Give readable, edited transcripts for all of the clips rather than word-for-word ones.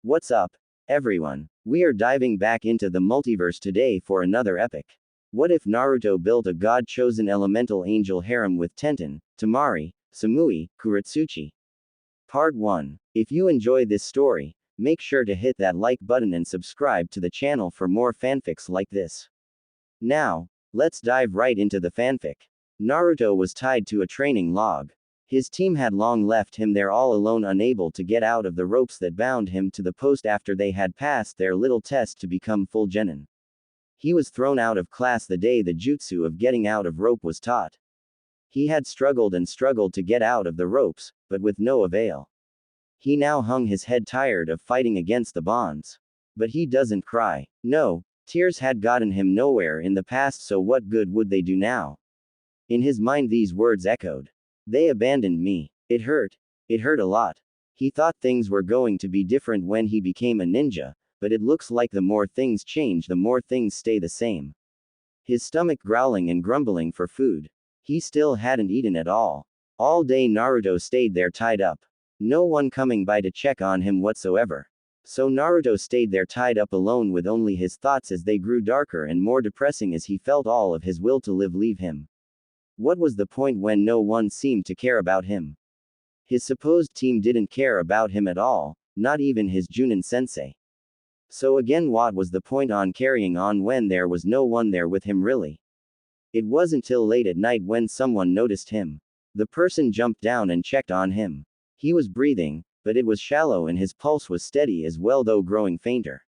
What's up, everyone? We are diving back into the multiverse today for another epic. What if Naruto built a god-chosen elemental angel harem with Tenten, Temari, Samui, Kurotsuchi? Part 1. If you enjoy this story, make sure to hit that like button and subscribe to the channel for more fanfics like this. Now, let's dive right into the fanfic. Naruto was tied to a training log. His team had long left him there all alone, unable to get out of the ropes that bound him to the post after they had passed their little test to become full genin. He was thrown out of class the day the jutsu of getting out of rope was taught. He had struggled and struggled to get out of the ropes, but with no avail. He now hung his head, tired of fighting against the bonds. But he doesn't cry. No, tears had gotten him nowhere in the past, so what good would they do now? In his mind these words echoed. They abandoned me. It hurt. It hurt a lot. He thought things were going to be different when he became a ninja, but it looks like the more things change, the more things stay the same. His stomach growling and grumbling for food. He still hadn't eaten at all. All day Naruto stayed there tied up. No one coming by to check on him whatsoever. So Naruto stayed there tied up alone with only his thoughts as they grew darker and more depressing as he felt all of his will to live leave him. What was the point when no one seemed to care about him? His supposed team didn't care about him at all, not even his Junin sensei. So again, what was the point on carrying on when there was no one there with him really? It wasn't till late at night when someone noticed him. The person jumped down and checked on him. He was breathing, but it was shallow and his pulse was steady as well, though growing fainter.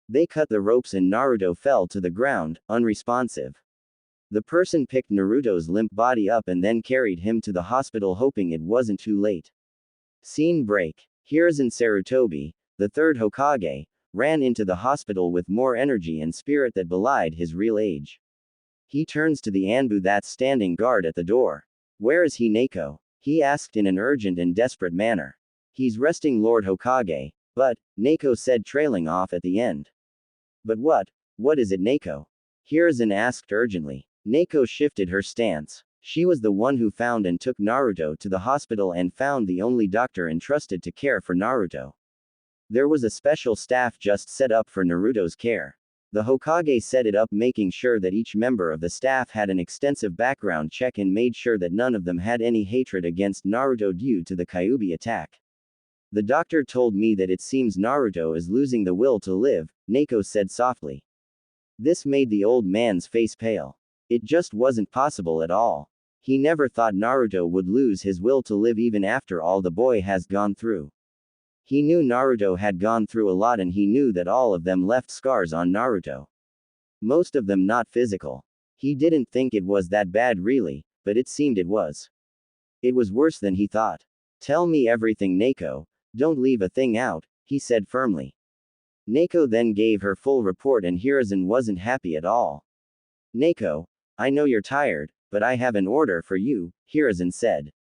They cut the ropes and Naruto fell to the ground, unresponsive. The person picked Naruto's limp body up and then carried him to the hospital, hoping it wasn't too late. Scene break. Hiruzen Sarutobi, the third Hokage, ran into the hospital with more energy and spirit that belied his real age. He turns to the Anbu that's standing guard at the door. Where is he, Neko? He asked in an urgent and desperate manner. He's resting, Lord Hokage, but, Neko said, trailing off at the end. But what is it, Neko? Hiruzen asked urgently. Neko shifted her stance. She was the one who found and took Naruto to the hospital and found the only doctor entrusted to care for Naruto. There was a special staff just set up for Naruto's care. The Hokage set it up, making sure that each member of the staff had an extensive background check and made sure that none of them had any hatred against Naruto due to the Kyuubi attack. The doctor told me that it seems Naruto is losing the will to live, Neko said softly. This made the old man's face pale. It just wasn't possible at all. He never thought Naruto would lose his will to live even after all the boy has gone through. He knew Naruto had gone through a lot and he knew that all of them left scars on Naruto. Most of them not physical. He didn't think it was that bad really, but it seemed it was. It was worse than he thought. Tell me everything, Neko. Don't leave a thing out, he said firmly. Neko then gave her full report and Hiruzen wasn't happy at all. Neko, I know you're tired, but I have an order for you, Hiruzen said.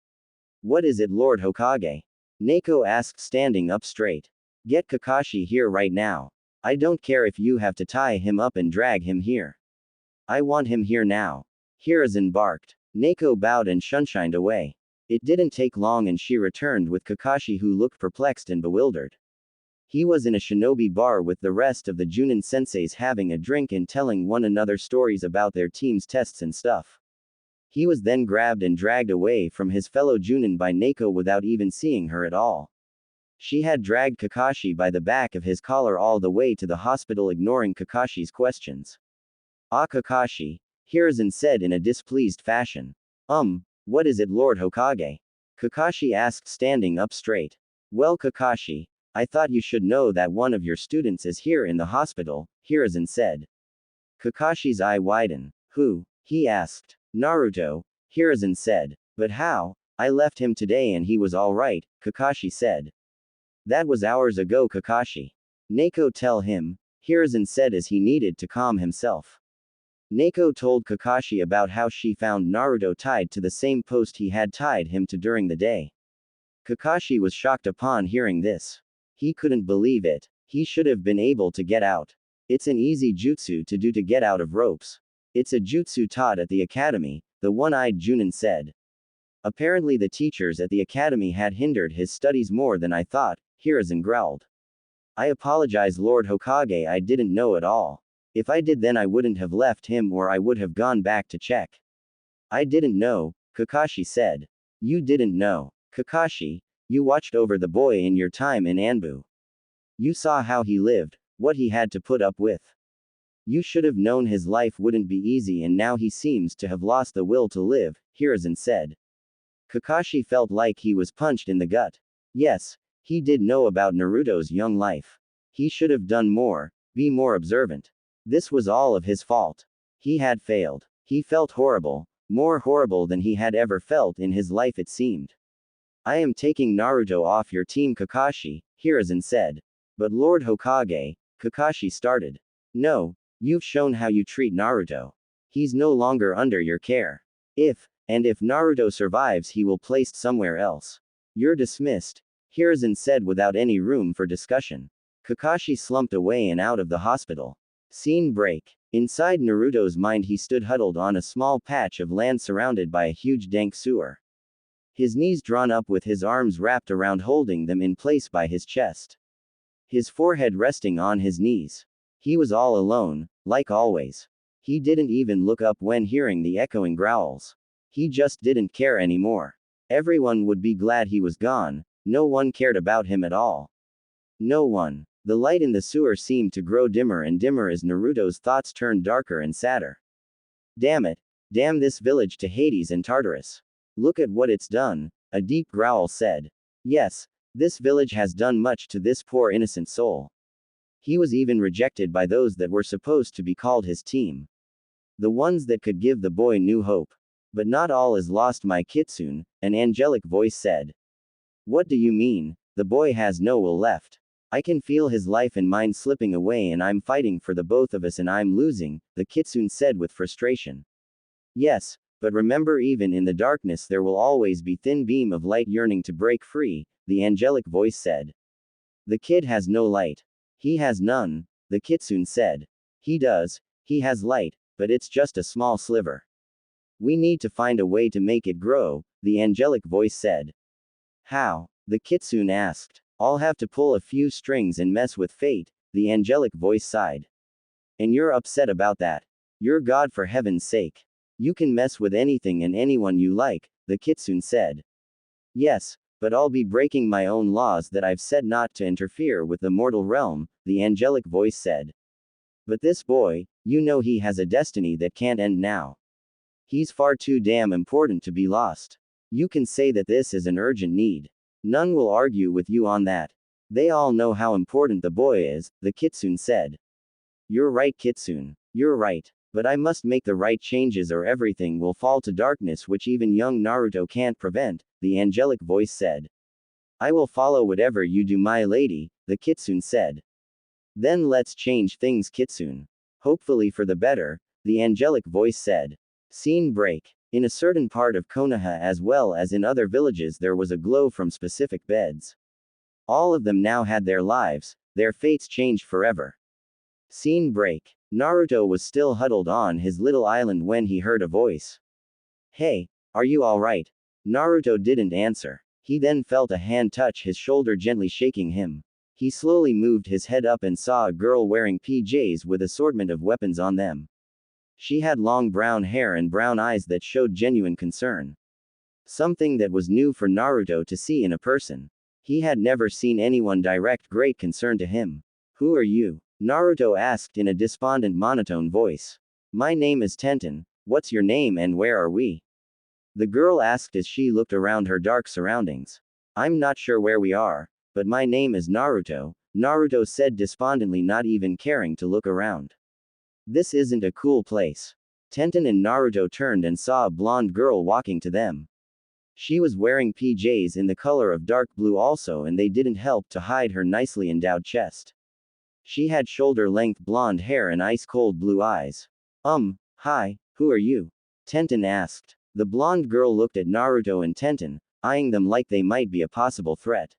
What is it, Lord Hokage? Neko asked, standing up straight. Get Kakashi here right now. I don't care if you have to tie him up and drag him here. I want him here now. Hiruzen barked. Neko bowed and shunshined away. It didn't take long and she returned with Kakashi, who looked perplexed and bewildered. He was in a shinobi bar with the rest of the Junin senseis having a drink and telling one another stories about their team's tests and stuff. He was then grabbed and dragged away from his fellow Junin by Neko without even seeing her at all. She had dragged Kakashi by the back of his collar all the way to the hospital, ignoring Kakashi's questions. Ah, Kakashi, Hiruzen said in a displeased fashion. What is it, Lord Hokage? Kakashi asked, standing up straight. Well, Kakashi, I thought you should know that one of your students is here in the hospital, Hiruzen said. Kakashi's eye widened. Who? He asked. Naruto, Hiruzen said. But how? I left him today and he was alright, Kakashi said. That was hours ago, Kakashi. Neko, tell him, Hiruzen said as he needed to calm himself. Neko told Kakashi about how she found Naruto tied to the same post he had tied him to during the day. Kakashi was shocked upon hearing this. He couldn't believe it. He should have been able to get out. It's an easy jutsu to do to get out of ropes. It's a jutsu taught at the academy, the one-eyed Junin said. Apparently the teachers at the academy had hindered his studies more than I thought, Hiruzen growled. I apologize, Lord Hokage, I didn't know at all. If I did, then I wouldn't have left him, or I would have gone back to check. I didn't know, Kakashi said. You didn't know. Kakashi, you watched over the boy in your time in Anbu. You saw how he lived, what he had to put up with. You should have known his life wouldn't be easy, and now he seems to have lost the will to live, Hiruzen said. Kakashi felt like he was punched in the gut. Yes, he did know about Naruto's young life. He should have done more, be more observant. This was all of his fault. He had failed. He felt horrible, more horrible than he had ever felt in his life, it seemed. I am taking Naruto off your team, Kakashi, Hiruzen said. But Lord Hokage, Kakashi started. No, you've shown how you treat Naruto. He's no longer under your care. If Naruto survives, he will placed somewhere else. You're dismissed, Hiruzen said without any room for discussion. Kakashi slumped away and out of the hospital. Scene break. Inside Naruto's mind, he stood huddled on a small patch of land surrounded by a huge dank sewer. His knees drawn up with his arms wrapped around, holding them in place by his chest. His forehead resting on his knees. He was all alone, like always. He didn't even look up when hearing the echoing growls. He just didn't care anymore. Everyone would be glad he was gone. No one cared about him at all. No one. The light in the sewer seemed to grow dimmer and dimmer as Naruto's thoughts turned darker and sadder. Damn it. Damn this village to Hades and Tartarus. Look at what it's done, a deep growl said. Yes, this village has done much to this poor innocent soul. He was even rejected by those that were supposed to be called his team. The ones that could give the boy new hope. But not all is lost, my Kitsune, an angelic voice said. What do you mean? The boy has no will left. I can feel his life and mine slipping away, and I'm fighting for the both of us and I'm losing, the Kitsune said with frustration. Yes, but remember, even in the darkness there will always be thin beam of light yearning to break free, the angelic voice said. The kid has no light. He has none, the Kitsune said. He does, he has light, but it's just a small sliver. We need to find a way to make it grow, the angelic voice said. How? The Kitsune asked. I'll have to pull a few strings and mess with fate, the angelic voice sighed. And you're upset about that? You're God, for heaven's sake. You can mess with anything and anyone you like, the Kitsune said. Yes, but I'll be breaking my own laws that I've said not to interfere with the mortal realm, the angelic voice said. But this boy, you know he has a destiny that can't end now. He's far too damn important to be lost. You can say that this is an urgent need. None will argue with you on that. They all know how important the boy is, the Kitsune said. You're right, Kitsune. You're right. But I must make the right changes or everything will fall to darkness, which even young Naruto can't prevent, the angelic voice said. I will follow whatever you do, my lady, the Kitsune said. Then let's change things, Kitsune. Hopefully for the better, the angelic voice said. Scene break. In a certain part of Konoha as well as in other villages there was a glow from specific beds. All of them now had their lives, their fates changed forever. Scene break. Naruto was still huddled on his little island when he heard a voice. Hey, are you alright? Naruto didn't answer. He then felt a hand touch his shoulder, gently shaking him. He slowly moved his head up and saw a girl wearing PJs with assortment of weapons on them. She had long brown hair and brown eyes that showed genuine concern. Something that was new for Naruto to see in a person. He had never seen anyone direct great concern to him. Who are you? Naruto asked in a despondent monotone voice. My name is Tenten. What's your name and where are we? The girl asked as she looked around her dark surroundings. I'm not sure where we are, but my name is Naruto, Naruto said despondently, not even caring to look around. This isn't a cool place. Tenten and Naruto turned and saw a blonde girl walking to them. She was wearing PJs in the color of dark blue also, and they didn't help to hide her nicely endowed chest. She had shoulder-length blonde hair and ice-cold blue eyes. Hi, who are you? Tenten asked. The blonde girl looked at Naruto and Tenten, eyeing them like they might be a possible threat.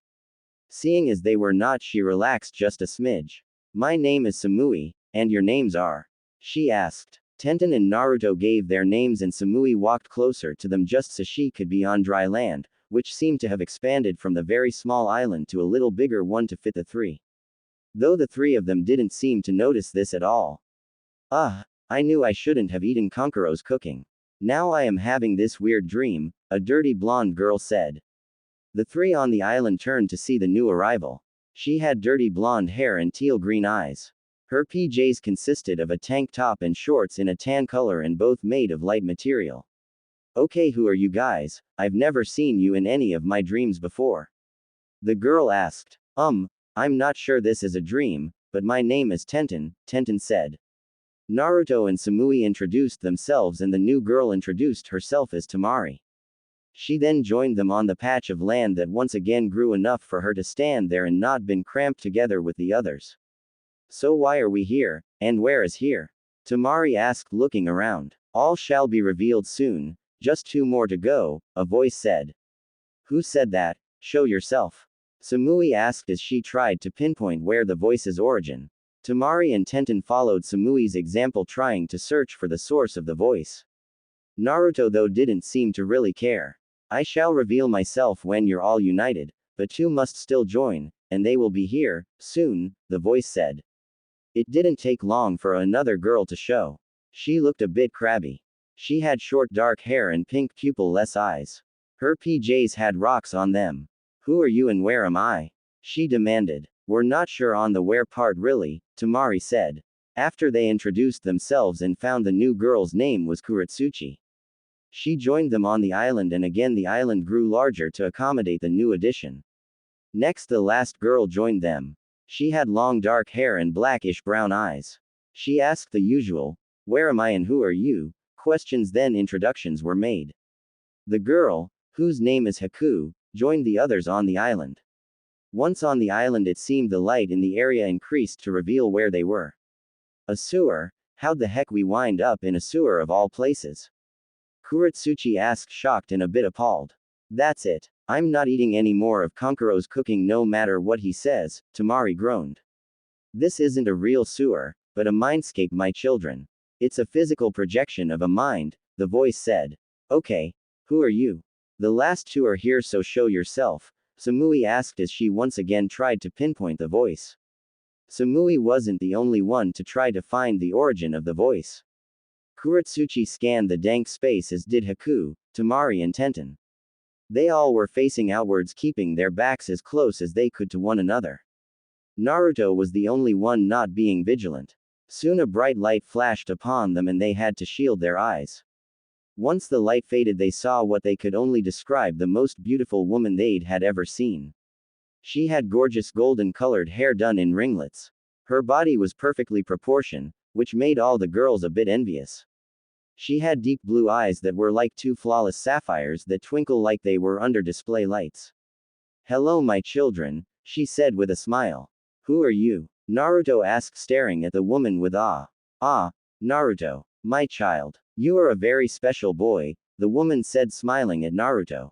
Seeing as they were not, she relaxed just a smidge. My name is Samui, and your names are? She asked. Tenten and Naruto gave their names and Samui walked closer to them just so she could be on dry land, which seemed to have expanded from the very small island to a little bigger one to fit the three. though the three of them didn't seem to notice this at all. I knew I shouldn't have eaten Konkuro's cooking. Now I am having this weird dream, a dirty blonde girl said. The three on the island turned to see the new arrival. She had dirty blonde hair and teal green eyes. Her PJs consisted of a tank top and shorts in a tan color and both made of light material. Okay, who are you guys? I've never seen you in any of my dreams before. The girl asked. I'm not sure this is a dream, but my name is Tenten, Tenten said. Naruto and Samui introduced themselves and the new girl introduced herself as Temari. She then joined them on the patch of land that once again grew enough for her to stand there and not been cramped together with the others. So why are we here, and where is here? Temari asked looking around. All shall be revealed soon, just 2 more to go, a voice said. Who said that? Show yourself. Samui asked as she tried to pinpoint where the voice's origin. Temari and Tenten followed Samui's example trying to search for the source of the voice. Naruto though didn't seem to really care. I shall reveal myself when you're all united, but 2 must still join, and they will be here, soon, the voice said. It didn't take long for another girl to show. She looked a bit crabby. She had short dark hair and pink pupil-less eyes. Her PJs had rocks on them. Who are you and where am I? She demanded. We're not sure on the where part really, Temari said. After they introduced themselves and found the new girl's name was Kurotsuchi. She joined them on the island and again the island grew larger to accommodate the new addition. Next the last girl joined them. She had long dark hair and blackish brown eyes. She asked the usual, where am I and who are you, questions then introductions were made. The girl, whose name is Haku, joined the others on the island. Once on the island it seemed the light in the area increased to reveal where they were. A sewer? How'd the heck we wind up in a sewer of all places? Kurotsuchi asked shocked and a bit appalled. That's it. I'm not eating any more of Konkuro's cooking no matter what he says, Temari groaned. This isn't a real sewer, but a mindscape my children. It's a physical projection of a mind, the voice said. Okay. Who are you? The last 2 are here so show yourself, Samui asked as she once again tried to pinpoint the voice. Samui wasn't the only one to try to find the origin of the voice. Kurotsuchi scanned the dank space as did Haku, Temari and Tenten. They all were facing outwards keeping their backs as close as they could to one another. Naruto was the only one not being vigilant. Soon a bright light flashed upon them and they had to shield their eyes. Once the light faded they saw what they could only describe the most beautiful woman they'd had ever seen. She had gorgeous golden-colored hair done in ringlets. Her body was perfectly proportioned, which made all the girls a bit envious. She had deep blue eyes that were like 2 flawless sapphires that twinkle like they were under display lights. Hello my children, she said with a smile. Who are you? Naruto asked staring at the woman with awe. Ah, Naruto, my child. You are a very special boy, the woman said smiling at Naruto.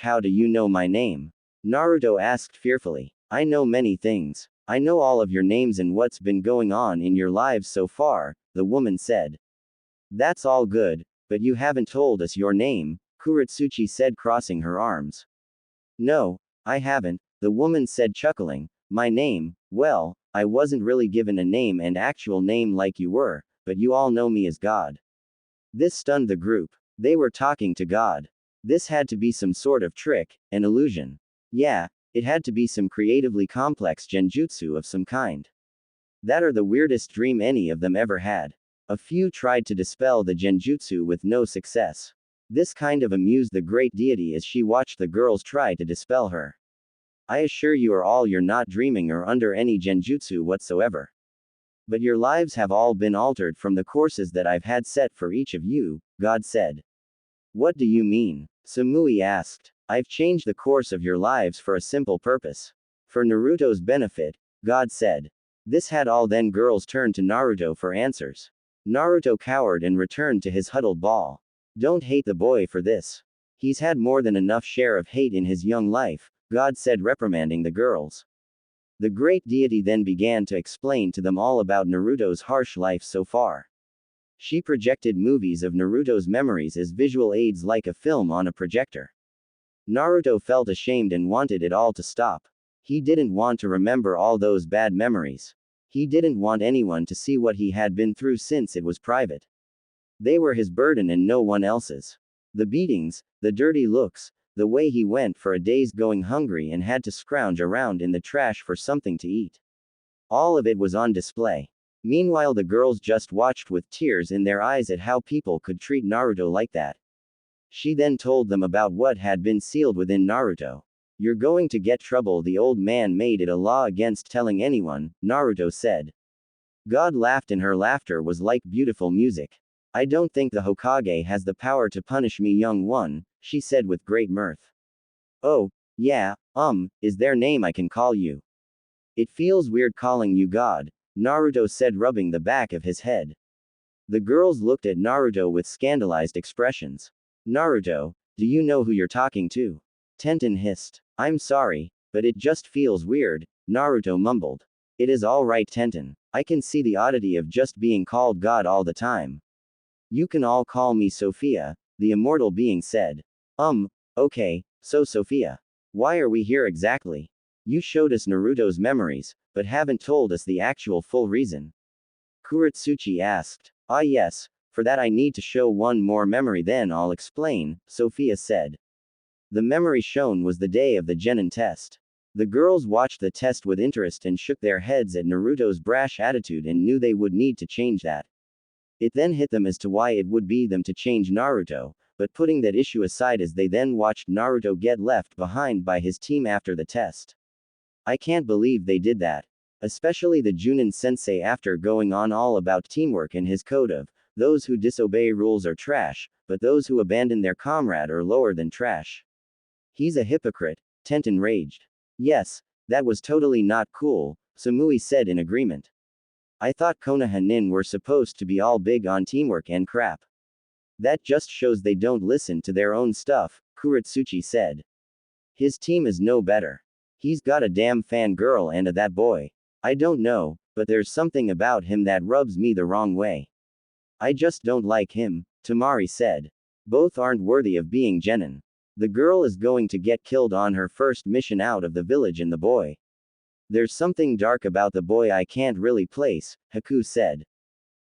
How do you know my name? Naruto asked fearfully. I know many things. I know all of your names and what's been going on in your lives so far, the woman said. That's all good, but you haven't told us your name, Kurotsuchi said crossing her arms. No, I haven't, the woman said chuckling. My name, well, I wasn't really given a name and actual name like you were, but you all know me as God. This stunned the group. They were talking to God. This had to be some sort of trick, an illusion. Yeah, it had to be some creatively complex genjutsu of some kind. That or the weirdest dream any of them ever had. A few tried to dispel the genjutsu with no success. This kind of amused the great deity as she watched the girls try to dispel her. I assure you you're not dreaming or under any genjutsu whatsoever. But your lives have all been altered from the courses that I've had set for each of you, God said. What do you mean? Samui asked. I've changed the course of your lives for a simple purpose. For Naruto's benefit, God said. This had all then girls turned to Naruto for answers. Naruto cowered and returned to his huddled ball. Don't hate the boy for this. He's had more than enough share of hate in his young life, God said reprimanding the girls. The great deity then began to explain to them all about Naruto's harsh life so far. She projected movies of Naruto's memories as visual aids like a film on a projector. Naruto felt ashamed and wanted it all to stop. He didn't want to remember all those bad memories. He didn't want anyone to see what he had been through since it was private. They were his burden and no one else's. The beatings, the dirty looks, the way he went for a days going hungry and had to scrounge around in the trash for something to eat. All of it was on display. Meanwhile, the girls just watched with tears in their eyes at how people could treat Naruto like that. She then told them about what had been sealed within Naruto. You're going to get trouble. The old man made it a law against telling anyone, Naruto said. God laughed and her laughter was like beautiful music. I don't think the Hokage has the power to punish me, young one, she said with great mirth. Oh, yeah, is there a name I can call you? It feels weird calling you God, Naruto said, rubbing the back of his head. The girls looked at Naruto with scandalized expressions. Naruto, do you know who you're talking to? Tenten hissed. I'm sorry, but it just feels weird, Naruto mumbled. It is all right, Tenten. I can see the oddity of just being called God all the time. You can all call me Sophia, the immortal being said. Okay, so Sophia. Why are we here exactly? You showed us Naruto's memories, but haven't told us the actual full reason. Kurotsuchi asked. Ah yes, for that I need to show one more memory, then I'll explain, Sophia said. The memory shown was the day of the Genin test. The girls watched the test with interest and shook their heads at Naruto's brash attitude and knew they would need to change that. It then hit them as to why it would be them to change Naruto, but putting that issue aside as they then watched Naruto get left behind by his team after the test. I can't believe they did that. Especially the Junin sensei, after going on all about teamwork and his code of, those who disobey rules are trash, but those who abandon their comrade are lower than trash. He's a hypocrite, Tenten raged. Yes, that was totally not cool, Samui said in agreement. I thought Konoha Nin were supposed to be all big on teamwork and crap. That just shows they don't listen to their own stuff, Kurotsuchi said. His team is no better. He's got a damn fangirl and that boy. I don't know, but there's something about him that rubs me the wrong way. I just don't like him, Temari said. Both aren't worthy of being Genin. The girl is going to get killed on her first mission out of the village, and the boy. There's something dark about the boy I can't really place, Haku said.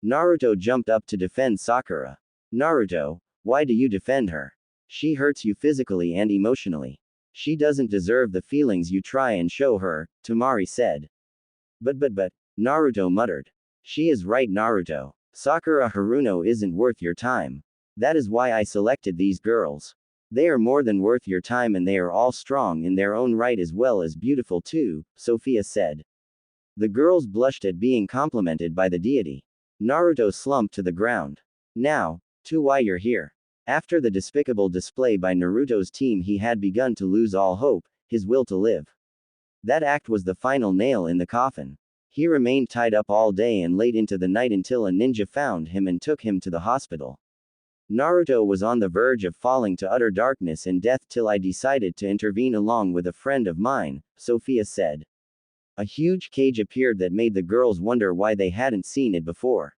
Naruto jumped up to defend Sakura. Naruto, why do you defend her? She hurts you physically and emotionally. She doesn't deserve the feelings you try and show her, Temari said. But, Naruto muttered. She is right, Naruto. Sakura Haruno isn't worth your time. That is why I selected these girls. They are more than worth your time, and they are all strong in their own right as well as beautiful too, Sophia said. The girls blushed at being complimented by the deity. Naruto slumped to the ground. Now, to why you're here. After the despicable display by Naruto's team, he had begun to lose all hope, his will to live. That act was the final nail in the coffin. He remained tied up all day and late into the night until a ninja found him and took him to the hospital. Naruto was on the verge of falling to utter darkness and death till I decided to intervene along with a friend of mine, Sophia said. A huge cage appeared that made the girls wonder why they hadn't seen it before.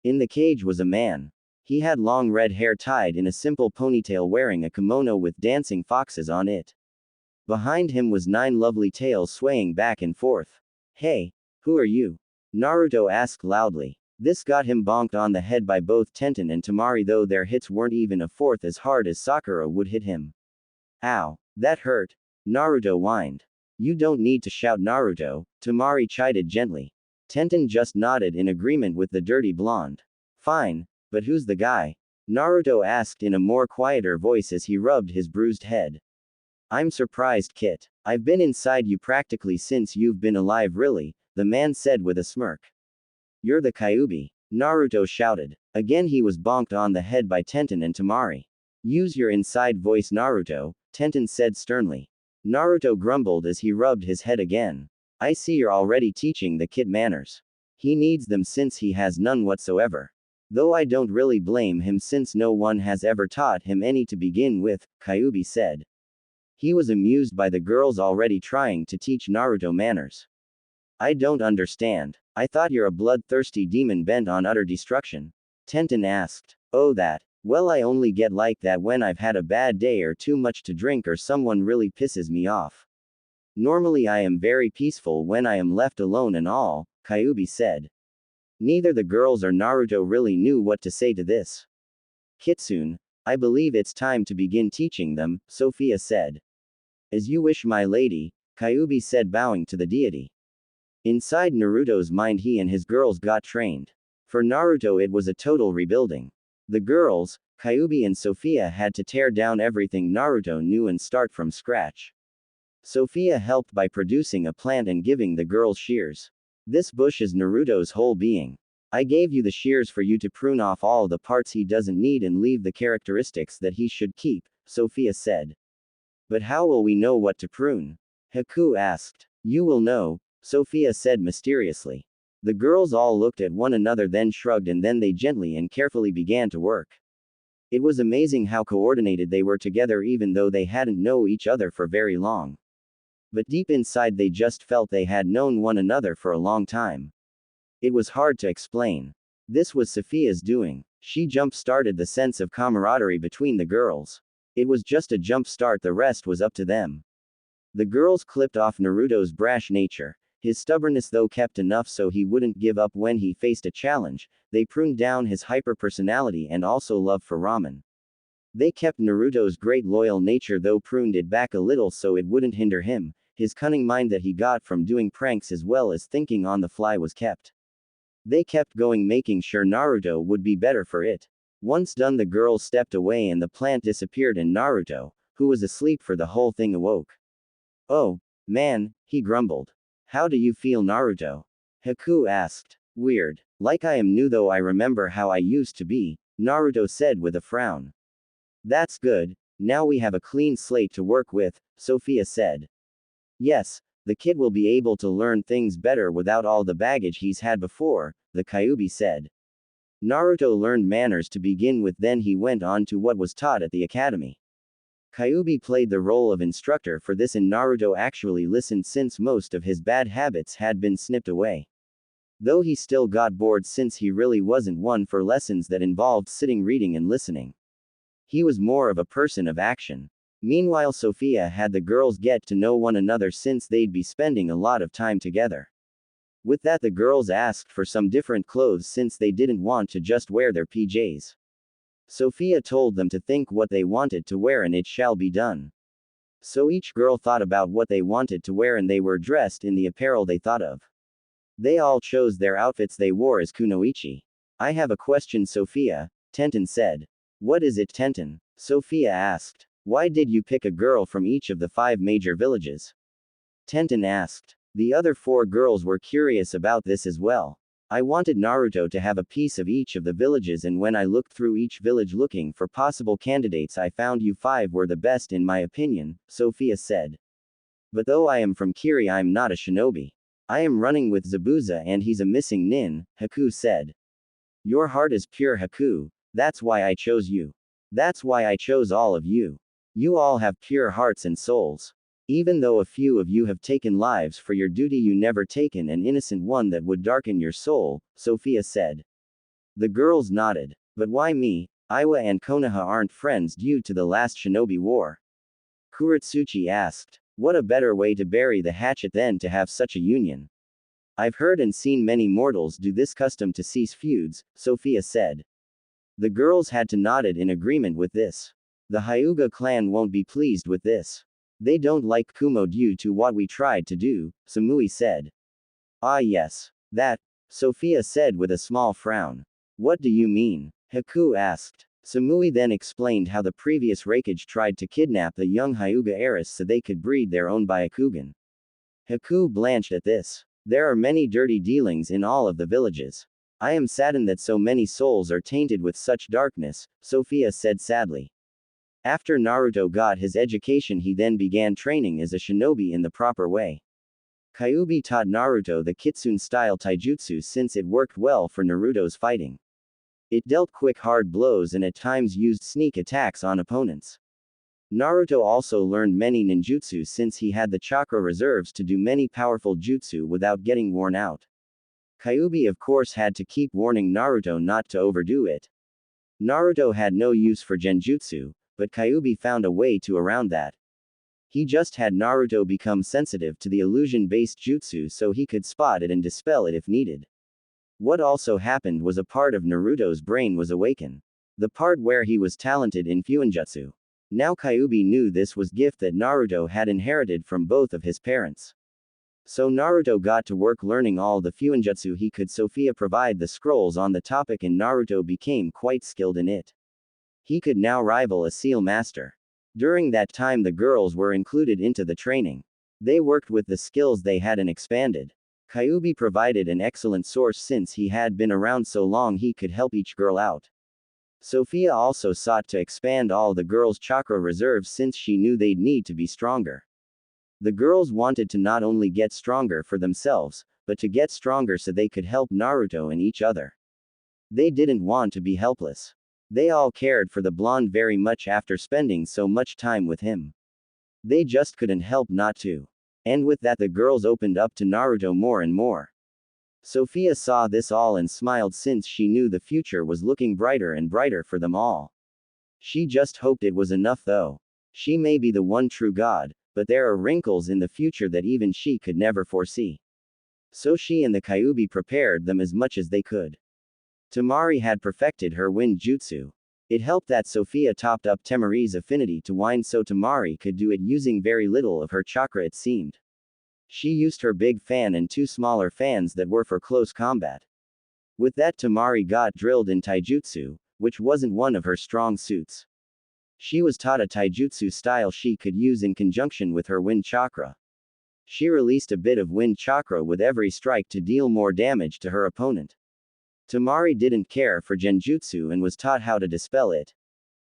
In the cage was a man. He had long red hair tied in a simple ponytail, wearing a kimono with dancing foxes on it. Behind him was 9 lovely tails swaying back and forth. Hey, who are you? Naruto asked loudly. This got him bonked on the head by both Tenten and Temari, though their hits weren't even a fourth as hard as Sakura would hit him. Ow, that hurt, Naruto whined. You don't need to shout, Naruto, Temari chided gently. Tenten just nodded in agreement with the dirty blonde. Fine, but who's the guy? Naruto asked in a more quieter voice as he rubbed his bruised head. I'm surprised, Kit. I've been inside you practically since you've been alive, really, the man said with a smirk. You're the Kyuubi, Naruto shouted. Again he was bonked on the head by Tenten and Temari. Use your inside voice, Naruto, Tenten said sternly. Naruto grumbled as he rubbed his head again. I see you're already teaching the kid manners. He needs them since he has none whatsoever. Though I don't really blame him since no one has ever taught him any to begin with, Kyuubi said. He was amused by the girls already trying to teach Naruto manners. I don't understand. I thought you're a bloodthirsty demon bent on utter destruction. Tenten asked. Oh, that. Well, I only get like that when I've had a bad day or too much to drink or someone really pisses me off. Normally I am very peaceful when I am left alone and all, Kyuubi said. Neither the girls or Naruto really knew what to say to this. Kitsune, I believe it's time to begin teaching them, Sophia said. As you wish, my lady, Kyuubi said, bowing to the deity. Inside Naruto's mind, he and his girls got trained. For Naruto, it was a total rebuilding. The girls, Kyuubi and Sophia, had to tear down everything Naruto knew and start from scratch. Sophia helped by producing a plant and giving the girls shears. This bush is Naruto's whole being. I gave you the shears for you to prune off all the parts he doesn't need and leave the characteristics that he should keep, Sophia said. But how will we know what to prune? Haku asked. You will know, Sophia said mysteriously. The girls all looked at one another, then shrugged, and then they gently and carefully began to work. It was amazing how coordinated they were together, even though they hadn't known each other for very long. But deep inside they just felt they had known one another for a long time. It was hard to explain. This was Sophia's doing. She jump-started the sense of camaraderie between the girls. It was just a jump start, the rest was up to them. The girls clipped off Naruto's brash nature. His stubbornness, though, kept enough so he wouldn't give up when he faced a challenge. They pruned down his hyper-personality and also love for ramen. They kept Naruto's great loyal nature, though pruned it back a little so it wouldn't hinder him. His cunning mind that he got from doing pranks as well as thinking on the fly was kept. They kept going, making sure Naruto would be better for it. Once done, the girls stepped away and the plant disappeared, and Naruto, who was asleep for the whole thing, awoke. Oh, man, he grumbled. How do you feel, Naruto? Haku asked. Weird. Like I am new, though I remember how I used to be, Naruto said with a frown. That's good, now we have a clean slate to work with, Sophia said. Yes, the kid will be able to learn things better without all the baggage he's had before, the Kyuubi said. Naruto learned manners to begin with, then he went on to what was taught at the academy. Kyuubi played the role of instructor for this, and Naruto actually listened since most of his bad habits had been snipped away. Though he still got bored since he really wasn't one for lessons that involved sitting, reading, and listening. He was more of a person of action. Meanwhile, Sophia had the girls get to know one another since they'd be spending a lot of time together. With that, the girls asked for some different clothes since they didn't want to just wear their PJs. Sophia told them to think what they wanted to wear and it shall be done. So each girl thought about what they wanted to wear and they were dressed in the apparel they thought of. They all chose their outfits they wore as kunoichi. I have a question, Sophia, Tenten said. What is it, Tenten? Sophia asked. Why did you pick a girl from each of the 5 major villages? Tenten asked. The other 4 girls were curious about this as well. I wanted Naruto to have a piece of each of the villages, and when I looked through each village looking for possible candidates, I found you 5 were the best in my opinion, Sophia said. But though I am from Kiri, I'm not a shinobi. I am running with Zabuza and he's a missing nin, Haku said. Your heart is pure, Haku. That's why I chose you. That's why I chose all of you. You all have pure hearts and souls. Even though a few of you have taken lives for your duty, you never taken an innocent one that would darken your soul, Sophia said. The girls nodded. But why me? Iwa and Konoha aren't friends due to the last shinobi war. Kurotsuchi asked. What a better way to bury the hatchet than to have such a union. I've heard and seen many mortals do this custom to cease feuds, Sophia said. The girls had to nodded in agreement with this. The Hyuga clan won't be pleased with this. They don't like Kumo due to what we tried to do, Samui said. Ah yes. That, Sophia said with a small frown. What do you mean? Haku asked. Samui then explained how the previous Raikage tried to kidnap the young Hyuga heiress so they could breed their own Byakugan. Haku blanched at this. There are many dirty dealings in all of the villages. I am saddened that so many souls are tainted with such darkness, Sophia said sadly. After Naruto got his education, he then began training as a shinobi in the proper way. Kyuubi taught Naruto the Kitsune-style taijutsu since it worked well for Naruto's fighting. It dealt quick hard blows and at times used sneak attacks on opponents. Naruto also learned many ninjutsu since he had the chakra reserves to do many powerful jutsu without getting worn out. Kyuubi of course had to keep warning Naruto not to overdo it. Naruto had no use for genjutsu, but Kyuubi found a way to around that. He just had Naruto become sensitive to the illusion-based jutsu so he could spot it and dispel it if needed. What also happened was a part of Naruto's brain was awakened. The part where he was talented in Fuinjutsu. Now Kyuubi knew this was gift that Naruto had inherited from both of his parents. So Naruto got to work learning all the Fuinjutsu he could. Sophia provide the scrolls on the topic and Naruto became quite skilled in it. He could now rival a seal master. During that time the girls were included into the training. They worked with the skills they had and expanded. Kyuubi provided an excellent source since he had been around so long he could help each girl out. Sophia also sought to expand all the girls' chakra reserves since she knew they'd need to be stronger. The girls wanted to not only get stronger for themselves, but to get stronger so they could help Naruto and each other. They didn't want to be helpless. They all cared for the blonde very much after spending so much time with him. They just couldn't help not to. And with that the girls opened up to Naruto more and more. Sophia saw this all and smiled since she knew the future was looking brighter and brighter for them all. She just hoped it was enough though. She may be the one true god, but there are wrinkles in the future that even she could never foresee. So she and the Kyuubi prepared them as much as they could. Temari had perfected her wind jutsu. It helped that Sophia topped up Temari's affinity to wind so Temari could do it using very little of her chakra it seemed. She used her big fan and two smaller fans that were for close combat. With that Temari got drilled in taijutsu, which wasn't one of her strong suits. She was taught a taijutsu style she could use in conjunction with her wind chakra. She released a bit of wind chakra with every strike to deal more damage to her opponent. Temari didn't care for genjutsu and was taught how to dispel it.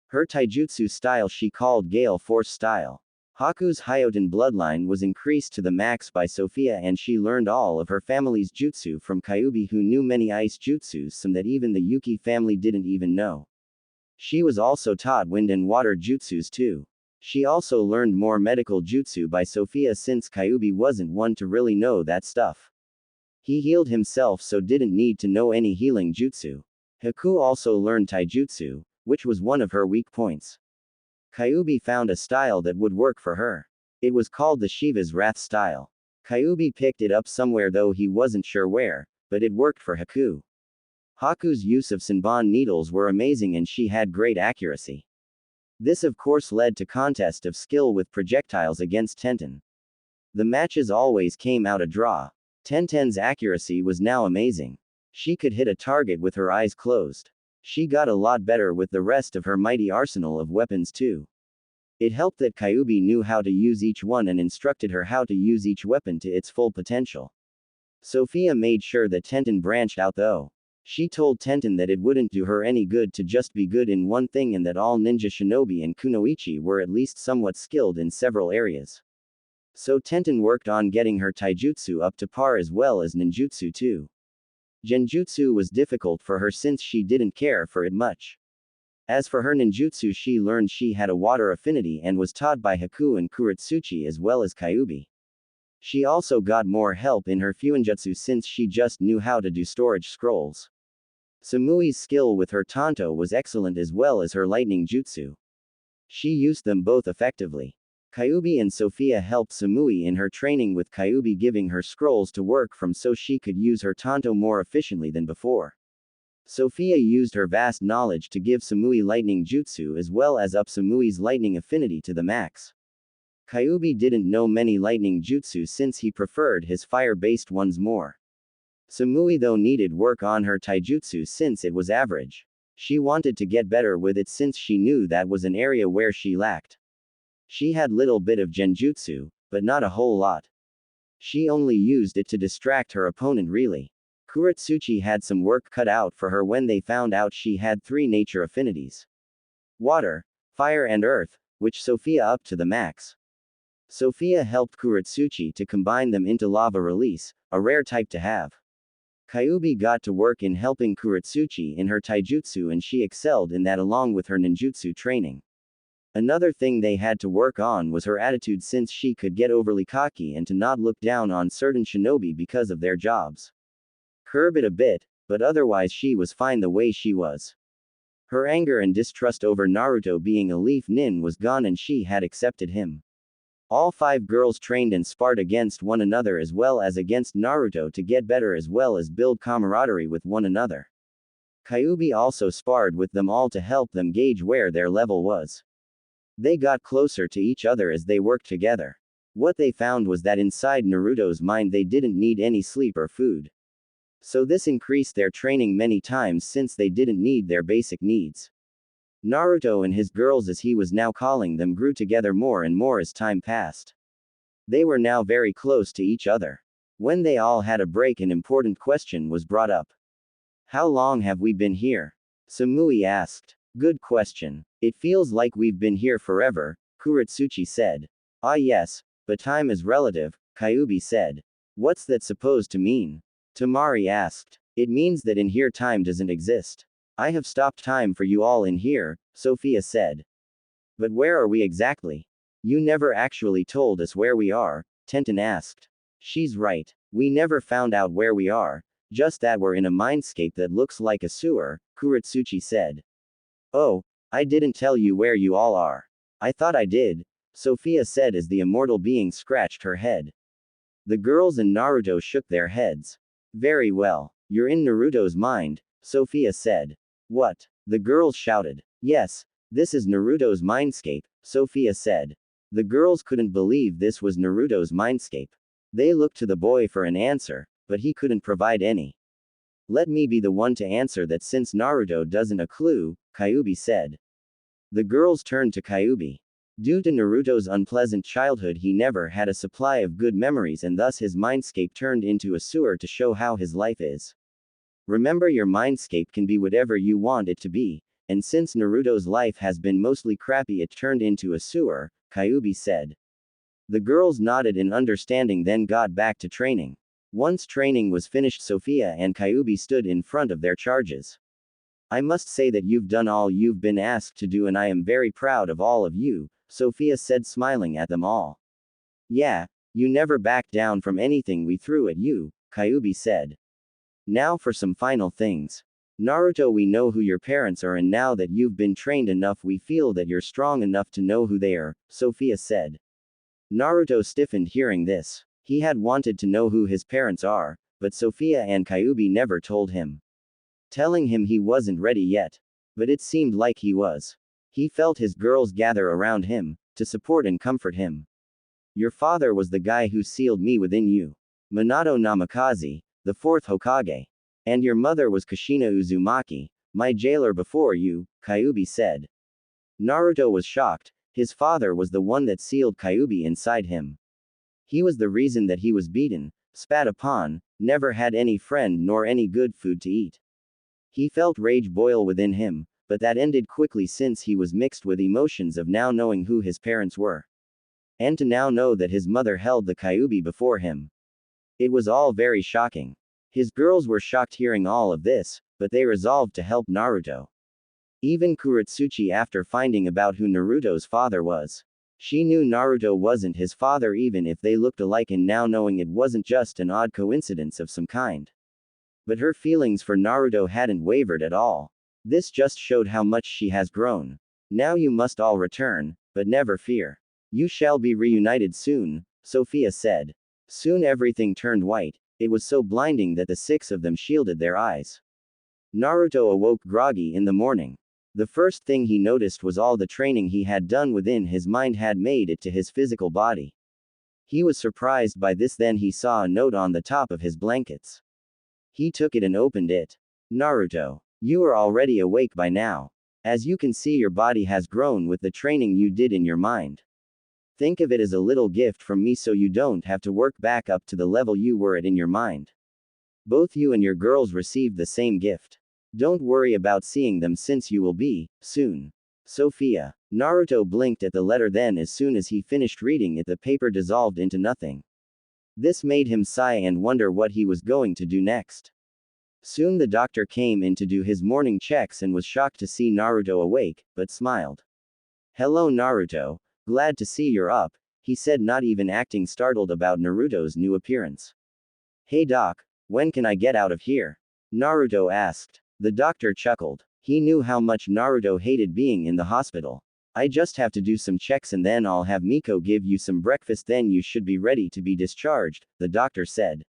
Her taijutsu style she called Gale Force style. Haku's Hyoten bloodline was increased to the max by Sophia and she learned all of her family's jutsu from Kyuubi who knew many ice jutsus some that even the Yuki family didn't even know. She was also taught wind and water jutsus too. She also learned more medical jutsu by Sophia since Kyuubi wasn't one to really know that stuff. He healed himself so didn't need to know any healing jutsu. Haku also learned taijutsu, which was one of her weak points. Kyuubi found a style that would work for her. It was called the Shiva's Wrath style. Kyuubi picked it up somewhere though he wasn't sure where, but it worked for Haku. Haku's use of Senbon needles were amazing and she had great accuracy. This of course led to contest of skill with projectiles against Tenten. The matches always came out a draw. Tenten's accuracy was now amazing. She could hit a target with her eyes closed. She got a lot better with the rest of her mighty arsenal of weapons too. It helped that Kyuubi knew how to use each one and instructed her how to use each weapon to its full potential. Sophia made sure that Tenten branched out though. She told Tenten that it wouldn't do her any good to just be good in one thing and that all ninja shinobi and kunoichi were at least somewhat skilled in several areas. So Tenten worked on getting her taijutsu up to par as well as ninjutsu too. Genjutsu was difficult for her since she didn't care for it much. As for her ninjutsu she learned she had a water affinity and was taught by Haku and Kurotsuchi as well as Kyuubi. She also got more help in her fuinjutsu since she just knew how to do storage scrolls. Samui's skill with her tanto was excellent as well as her lightning jutsu. She used them both effectively. Kyuubi and Sophia helped Samui in her training with Kyuubi giving her scrolls to work from so she could use her tanto more efficiently than before. Sophia used her vast knowledge to give Samui lightning jutsu as well as up Samui's lightning affinity to the max. Kyuubi didn't know many lightning jutsu since he preferred his fire-based ones more. Samui though needed work on her taijutsu since it was average. She wanted to get better with it since she knew that was an area where she lacked. She had little bit of genjutsu, but not a whole lot. She only used it to distract her opponent really. Kurotsuchi had some work cut out for her when they found out she had 3 nature affinities. Water, fire and earth, which Sophia upped to the max. Sophia helped Kurotsuchi to combine them into lava release, a rare type to have. Kyuubi got to work in helping Kurotsuchi in her taijutsu and she excelled in that along with her ninjutsu training. Another thing they had to work on was her attitude since she could get overly cocky and to not look down on certain shinobi because of their jobs. Curb it a bit, but otherwise she was fine the way she was. Her anger and distrust over Naruto being a leaf nin was gone and she had accepted him. All 5 girls trained and sparred against one another as well as against Naruto to get better as well as build camaraderie with one another. Kyuubi also sparred with them all to help them gauge where their level was. They got closer to each other as they worked together. What they found was that inside Naruto's mind they didn't need any sleep or food. So this increased their training many times since they didn't need their basic needs. Naruto and his girls, as he was now calling them, grew together more and more as time passed. They were now very close to each other. When they all had a break, an important question was brought up. How long have we been here? Samui asked. Good question. It feels like we've been here forever, Kurotsuchi said. Ah yes, but time is relative, Kyuubi said. What's that supposed to mean? Temari asked. It means that in here time doesn't exist. I have stopped time for you all in here, Sophia said. But where are we exactly? You never actually told us where we are, Tenten asked. She's right. We never found out where we are, just that we're in a mindscape that looks like a sewer, Kurotsuchi said. Oh, I didn't tell you where you all are. I thought I did, Sophia said as the immortal being scratched her head. The girls and Naruto shook their heads. Very well. You're in Naruto's mind, Sophia said. What? The girls shouted. Yes, this is Naruto's mindscape, Sophia said. The girls couldn't believe this was Naruto's mindscape. They looked to the boy for an answer, but he couldn't provide any. Let me be the one to answer that since Naruto doesn't a clue, Kyuubi said. The girls turned to Kyuubi. Due to Naruto's unpleasant childhood, he never had a supply of good memories and thus his mindscape turned into a sewer to show how his life is. Remember, your mindscape can be whatever you want it to be, and since Naruto's life has been mostly crappy, it turned into a sewer, Kyuubi said. The girls nodded in understanding, then got back to training. Once training was finished, Sophia and Kyuubi stood in front of their charges. I must say that you've done all you've been asked to do and I am very proud of all of you, Sophia said, smiling at them all. Yeah, you never backed down from anything we threw at you, Kyuubi said. Now for some final things. Naruto, we know who your parents are and now that you've been trained enough we feel that you're strong enough to know who they are, Sophia said. Naruto stiffened hearing this. He had wanted to know who his parents are, but Sophia and Kyuubi never told him. Telling him he wasn't ready yet. But it seemed like he was. He felt his girls gather around him, to support and comfort him. Your father was the guy who sealed me within you. Minato Namikaze, the 4th Hokage. And your mother was Kushina Uzumaki, my jailer before you, Kyuubi said. Naruto was shocked. His father was the one that sealed Kyuubi inside him. He was the reason that he was beaten, spat upon, never had any friend nor any good food to eat. He felt rage boil within him, but that ended quickly since he was mixed with emotions of now knowing who his parents were. And to now know that his mother held the Kyuubi before him. It was all very shocking. His girls were shocked hearing all of this, but they resolved to help Naruto. Even Kurotsuchi, after finding about who Naruto's father was. She knew Naruto wasn't his father even if they looked alike, and now knowing it wasn't just an odd coincidence of some kind. But her feelings for Naruto hadn't wavered at all. This just showed how much she has grown. Now you must all return, but never fear. You shall be reunited soon, Sophia said. Soon everything turned white. It was so blinding that the 6 of them shielded their eyes. Naruto awoke groggy in the morning. The first thing he noticed was all the training he had done within his mind had made it to his physical body. He was surprised by this, then he saw a note on the top of his blankets. He took it and opened it. Naruto, you are already awake by now. As you can see, your body has grown with the training you did in your mind. Think of it as a little gift from me so you don't have to work back up to the level you were at in your mind. Both you and your girls received the same gift. Don't worry about seeing them since you will be, soon. Sophia. Naruto blinked at the letter, then as soon as he finished reading it the paper dissolved into nothing. This made him sigh and wonder what he was going to do next. Soon the doctor came in to do his morning checks and was shocked to see Naruto awake, but smiled. Hello Naruto, glad to see you're up, he said, not even acting startled about Naruto's new appearance. Hey doc, when can I get out of here? Naruto asked. The doctor chuckled. He knew how much Naruto hated being in the hospital. I just have to do some checks and then I'll have Miko give you some breakfast, then you should be ready to be discharged, the doctor said.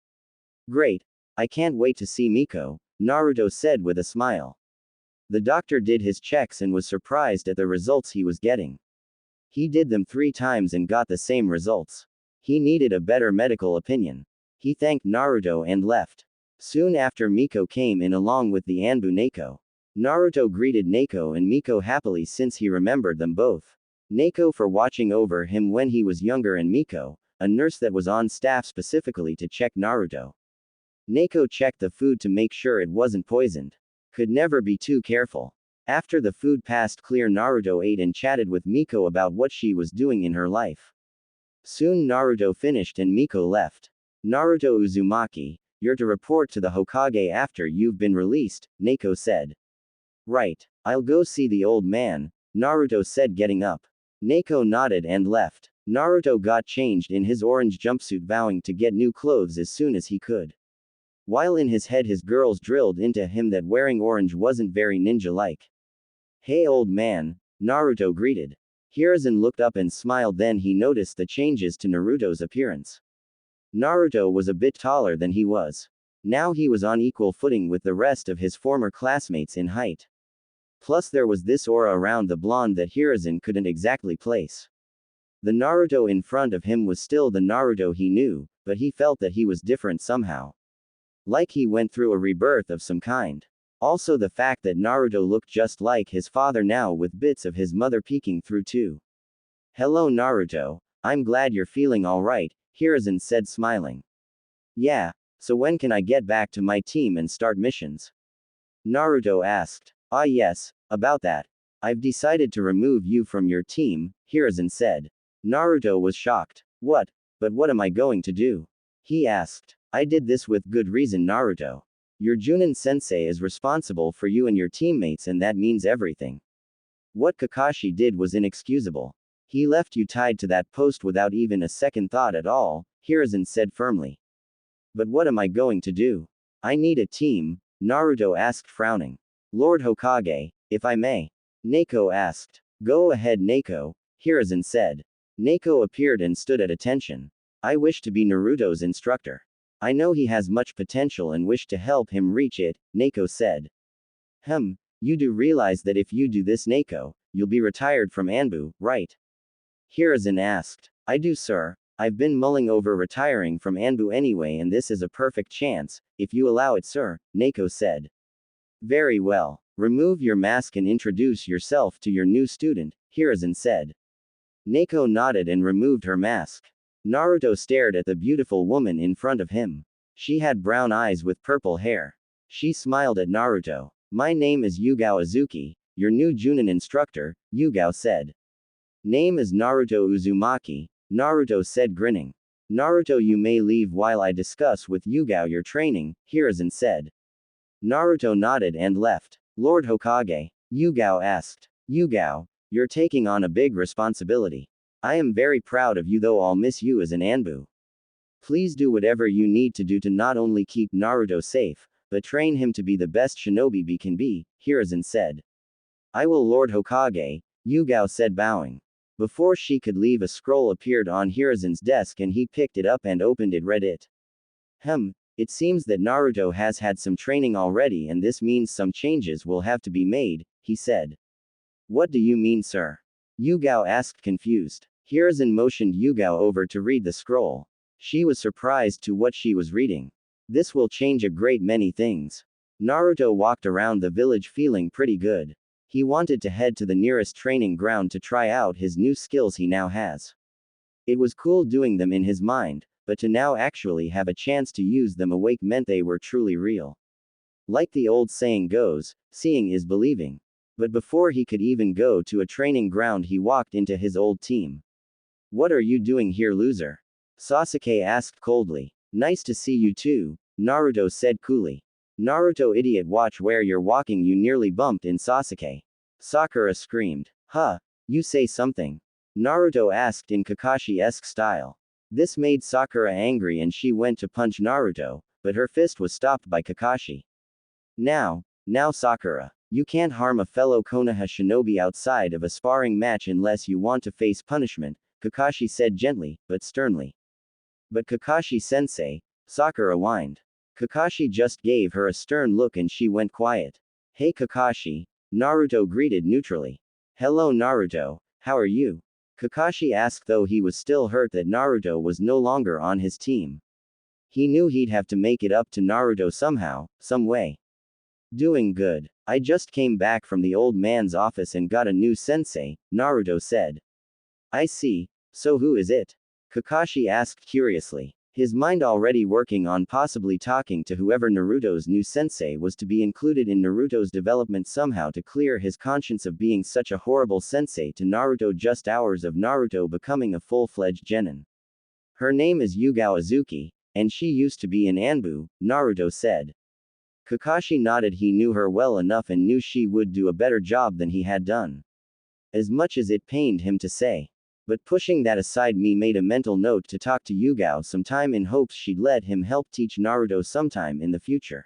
Great. I can't wait to see Miko, Naruto said with a smile. The doctor did his checks and was surprised at the results he was getting. He did them 3 times and got the same results. He needed a better medical opinion. He thanked Naruto and left. Soon after, Miko came in along with the Anbu Neko. Naruto greeted Neko and Miko happily since he remembered them both. Neko for watching over him when he was younger, and Miko, a nurse that was on staff specifically to check Naruto. Neko checked the food to make sure it wasn't poisoned. Could never be too careful. After the food passed clear, Naruto ate and chatted with Miko about what she was doing in her life. Soon Naruto finished and Miko left. Naruto Uzumaki, you're to report to the Hokage after you've been released, Neko said. Right. I'll go see the old man, Naruto said, getting up. Neko nodded and left. Naruto got changed in his orange jumpsuit, vowing to get new clothes as soon as he could. While in his head his girls drilled into him that wearing orange wasn't very ninja-like. Hey old man, Naruto greeted. Hiruzen looked up and smiled, then he noticed the changes to Naruto's appearance. Naruto was a bit taller than he was. Now he was on equal footing with the rest of his former classmates in height. Plus there was this aura around the blonde that Hiruzen couldn't exactly place. The Naruto in front of him was still the Naruto he knew, but he felt that he was different somehow. Like he went through a rebirth of some kind. Also the fact that Naruto looked just like his father now, with bits of his mother peeking through too. Hello Naruto, I'm glad you're feeling alright, Hiruzen said, smiling. Yeah, so when can I get back to my team and start missions? Naruto asked. Ah yes, about that. I've decided to remove you from your team, Hiruzen said. Naruto was shocked. What? But what am I going to do? He asked. I did this with good reason, Naruto. Your Junin-sensei is responsible for you and your teammates, and that means everything. What Kakashi did was inexcusable. He left you tied to that post without even a second thought at all, Hiruzen said firmly. But what am I going to do? I need a team, Naruto asked, frowning. Lord Hokage, if I may. Neko asked. Go ahead Neko, Hiruzen said. Neko appeared and stood at attention. I wish to be Naruto's instructor. I know he has much potential and wish to help him reach it, Neko said. You do realize that if you do this, Neko, you'll be retired from Anbu, right? Hiruzen asked. I do, sir. I've been mulling over retiring from Anbu anyway, and this is a perfect chance, if you allow it, sir, Neko said. Very well. Remove your mask and introduce yourself to your new student, Hiruzen said. Neko nodded and removed her mask. Naruto stared at the beautiful woman in front of him. She had brown eyes with purple hair. She smiled at Naruto. My name is Yugao Azuki, your new Junin instructor, Yugao said. Name is Naruto Uzumaki, Naruto said, grinning. Naruto, you may leave while I discuss with Yugao your training, Hiruzen said. Naruto nodded and left. Lord Hokage, Yugao asked. Yugao, you're taking on a big responsibility. I am very proud of you, though I'll miss you as an Anbu. Please do whatever you need to do to not only keep Naruto safe, but train him to be the best shinobi he can be, Hiruzen said. I will, Lord Hokage, Yugao said, bowing. Before she could leave, a scroll appeared on Hiruzen's desk and he picked it up and opened it, read it. It seems that Naruto has had some training already, and this means some changes will have to be made, he said. What do you mean, sir? Yugao asked, confused. Hiruzen motioned Yugao over to read the scroll. She was surprised to what she was reading. This will change a great many things. Naruto walked around the village feeling pretty good. He wanted to head to the nearest training ground to try out his new skills he now has. It was cool doing them in his mind, but to now actually have a chance to use them awake meant they were truly real. Like the old saying goes, seeing is believing. But before he could even go to a training ground, he walked into his old team. What are you doing here, loser? Sasuke asked coldly. Nice to see you too, Naruto said coolly. Naruto, idiot, watch where you're walking, you nearly bumped in Sasuke. Sakura screamed. Huh? You say something? Naruto asked in Kakashi-esque style. This made Sakura angry and she went to punch Naruto, but her fist was stopped by Kakashi. Now Sakura, You can't harm a fellow Konoha shinobi outside of a sparring match unless you want to face punishment, Kakashi said gently, but sternly. But Kakashi-sensei, Sakura whined. Kakashi just gave her a stern look and she went quiet. Hey Kakashi, Naruto greeted neutrally. Hello Naruto, how are you? Kakashi asked, though he was still hurt that Naruto was no longer on his team. He knew he'd have to make it up to Naruto somehow, some way. Doing good. I just came back from the old man's office and got a new sensei, Naruto said. I see, so who is it? Kakashi asked curiously, his mind already working on possibly talking to whoever Naruto's new sensei was to be included in Naruto's development somehow to clear his conscience of being such a horrible sensei to Naruto just hours of Naruto becoming a full-fledged genin. Her name is Yugao Azuki, and she used to be in Anbu, Naruto said. Kakashi nodded. He knew her well enough and knew she would do a better job than he had done. As much as it pained him to say. But pushing that aside, me made a mental note to talk to Yugao sometime in hopes she'd let him help teach Naruto sometime in the future.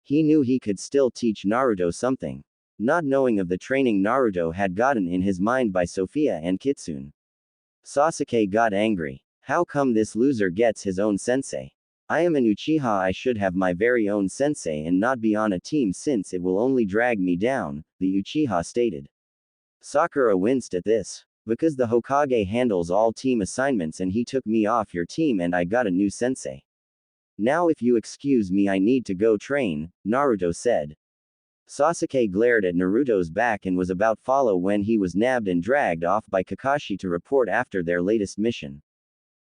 He knew he could still teach Naruto something. Not knowing of the training Naruto had gotten in his mind by Sophia and Kitsune. Sasuke got angry. How come this loser gets his own sensei? I am an Uchiha, I should have my very own sensei and not be on a team since it will only drag me down, the Uchiha stated. Sakura winced at this. Because the Hokage handles all team assignments and he took me off your team and I got a new sensei. Now if you excuse me, I need to go train, Naruto said. Sasuke glared at Naruto's back and was about to follow when he was nabbed and dragged off by Kakashi to report after their latest mission.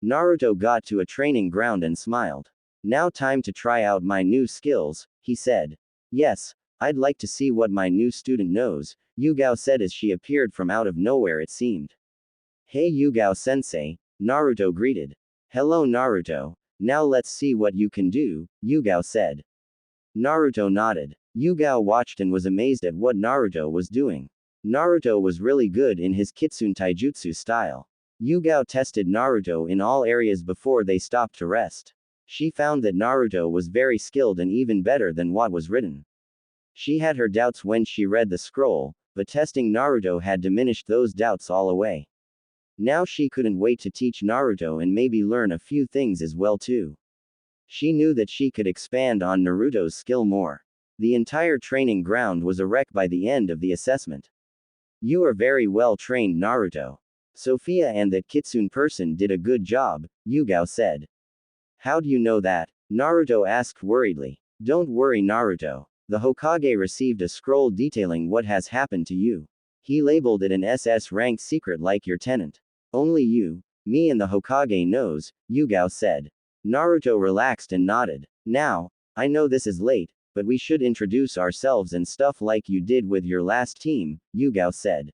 Naruto got to a training ground and smiled. Now time to try out my new skills, he said. Yes, I'd like to see what my new student knows, Yugao said as she appeared from out of nowhere it seemed. Hey Yugao-sensei, Naruto greeted. Hello Naruto, now let's see what you can do, Yugao said. Naruto nodded. Yugao watched and was amazed at what Naruto was doing. Naruto was really good in his Kitsune Taijutsu style. Yugao tested Naruto in all areas before they stopped to rest. She found that Naruto was very skilled and even better than what was written. She had her doubts when she read the scroll, but testing Naruto had diminished those doubts all away. Now she couldn't wait to teach Naruto and maybe learn a few things as well too. She knew that she could expand on Naruto's skill more. The entire training ground was a wreck by the end of the assessment. You are very well trained Naruto. Sophia and that Kitsune person did a good job, Yugao said. How do you know that? Naruto asked worriedly. Don't worry Naruto. The Hokage received a scroll detailing what has happened to you. He labeled it an SS rank secret like your tenant. Only you, me and the Hokage knows, Yugao said. Naruto relaxed and nodded. Now, I know this is late, but we should introduce ourselves and stuff like you did with your last team, Yugao said.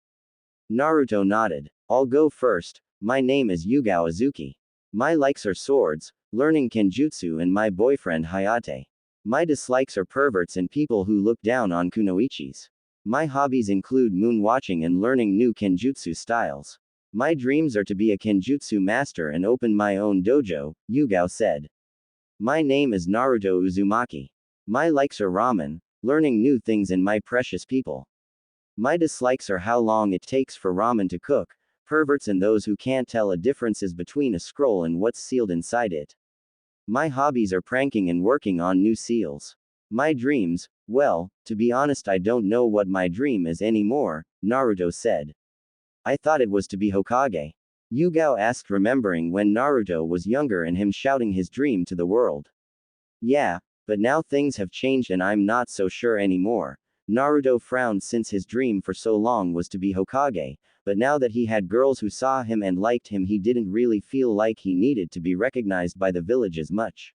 Naruto nodded. I'll go first. My name is Yugao Azuki. My likes are swords, learning kenjutsu and my boyfriend Hayate. My dislikes are perverts and people who look down on kunoichis. My hobbies include moon watching and learning new kenjutsu styles. My dreams are to be a kenjutsu master and open my own dojo, Yugao said. My name is Naruto Uzumaki. My likes are ramen, learning new things and my precious people. My dislikes are how long it takes for ramen to cook, perverts and those who can't tell a differences between a scroll and what's sealed inside it. My hobbies are pranking and working on new seals. My dreams, well, to be honest I don't know what my dream is anymore, Naruto said. I thought it was to be Hokage. Yugao asked remembering when Naruto was younger and him shouting his dream to the world. Yeah, but now things have changed and I'm not so sure anymore. Naruto frowned since his dream for so long was to be Hokage, but now that he had girls who saw him and liked him he didn't really feel like he needed to be recognized by the village as much.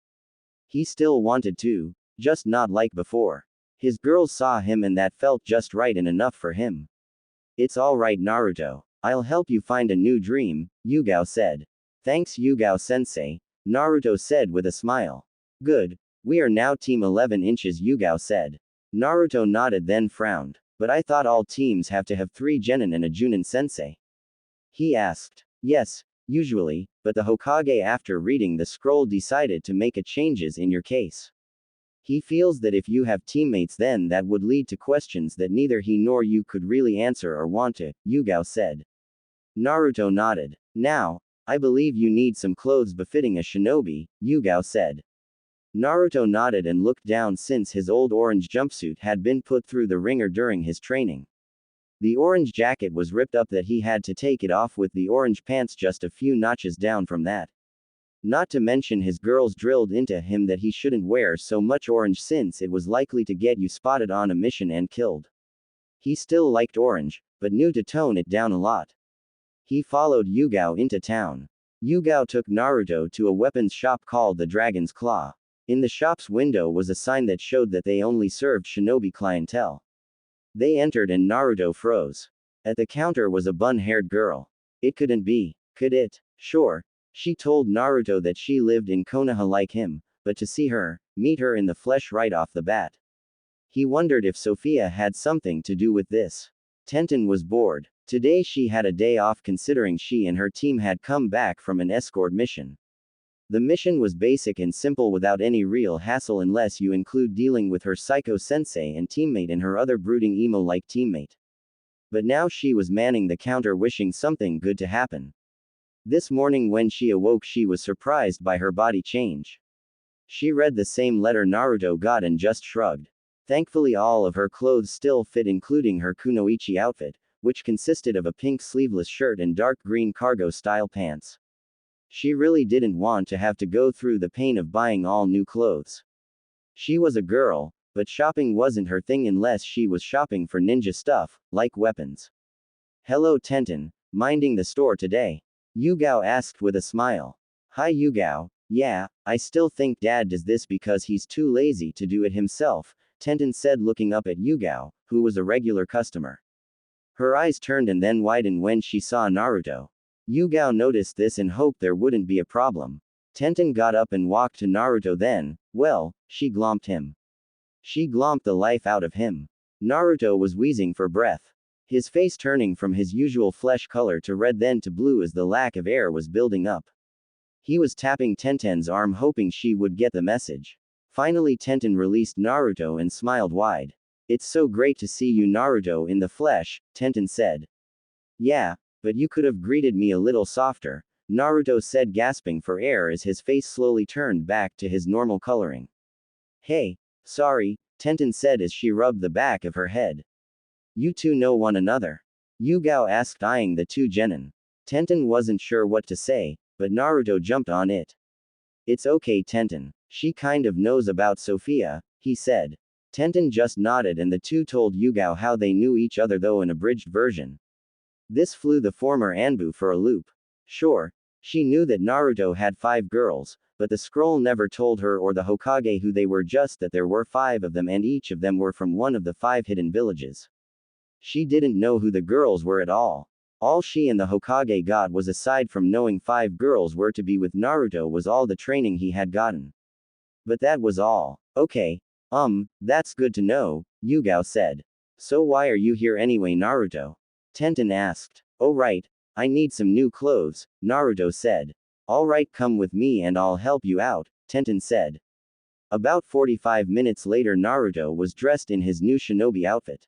He still wanted to, just not like before. His girls saw him and that felt just right and enough for him. It's alright Naruto. I'll help you find a new dream, Yugao said. Thanks Yugao-sensei, Naruto said with a smile. Good. We are now team 11 inches Yugao said. Naruto nodded then frowned. But I thought all teams have to have 3 genin and a Junin sensei. He asked. Yes, usually, but the Hokage after reading the scroll decided to make a changes in your case. He feels that if you have teammates then that would lead to questions that neither he nor you could really answer or want to, Yugao said. Naruto nodded. Now, I believe you need some clothes befitting a shinobi, Yugao said. Naruto nodded and looked down since his old orange jumpsuit had been put through the wringer during his training. The orange jacket was ripped up that he had to take it off with the orange pants just a few notches down from that. Not to mention his girls drilled into him that he shouldn't wear so much orange since it was likely to get you spotted on a mission and killed. He still liked orange, but knew to tone it down a lot. He followed Yugao into town. Yugao took Naruto to a weapons shop called the Dragon's Claw. In the shop's window was a sign that showed that they only served shinobi clientele. They entered and Naruto froze. At the counter was a bun-haired girl. It couldn't be, could it? Sure. She told Naruto that she lived in Konoha like him, but to see her, meet her in the flesh right off the bat. He wondered if Sophia had something to do with this. Tenten was bored. Today she had a day off considering she and her team had come back from an escort mission. The mission was basic and simple without any real hassle unless you include dealing with her psycho-sensei and teammate and her other brooding emo-like teammate. But now she was manning the counter wishing something good to happen. This morning when she awoke she was surprised by her body change. She read the same letter Naruto got and just shrugged. Thankfully all of her clothes still fit including her kunoichi outfit, which consisted of a pink sleeveless shirt and dark green cargo-style pants. She really didn't want to have to go through the pain of buying all new clothes. She was a girl, but shopping wasn't her thing unless she was shopping for ninja stuff, like weapons. Hello Tenten, minding the store today? Yugao asked with a smile. Hi Yugao, yeah, I still think Dad does this because he's too lazy to do it himself, Tenten said looking up at Yugao, who was a regular customer. Her eyes turned and then widened when she saw Naruto. Yugao noticed this and hoped there wouldn't be a problem. Tenten got up and walked to Naruto then, well, she glomped him. She glomped the life out of him. Naruto was wheezing for breath. His face turning from his usual flesh color to red then to blue as the lack of air was building up. He was tapping Tenten's arm hoping she would get the message. Finally Tenten released Naruto and smiled wide. It's so great to see you Naruto in the flesh, Tenten said. Yeah, but you could have greeted me a little softer, Naruto said gasping for air as his face slowly turned back to his normal coloring. Hey, sorry, Tenten said as she rubbed the back of her head. You two know one another? Yugao asked eyeing the two genin. Tenten wasn't sure what to say, but Naruto jumped on it. It's okay Tenten, she kind of knows about Sophia, he said. Tenten just nodded and the two told Yugao how they knew each other though an abridged version. This flew the former Anbu for a loop. Sure, she knew that Naruto had 5 girls, but the scroll never told her or the Hokage who they were, just that there were 5 of them and each of them were from one of the 5 hidden villages. She didn't know who the girls were at all. All she and the Hokage got was, aside from knowing 5 girls were to be with Naruto, was all the training he had gotten. But that was all. Okay. That's good to know, Yugao said. So why are you here anyway Naruto? Tenten asked. Oh right, I need some new clothes, Naruto said. Alright, come with me and I'll help you out, Tenten said. About 45 minutes later Naruto was dressed in his new shinobi outfit.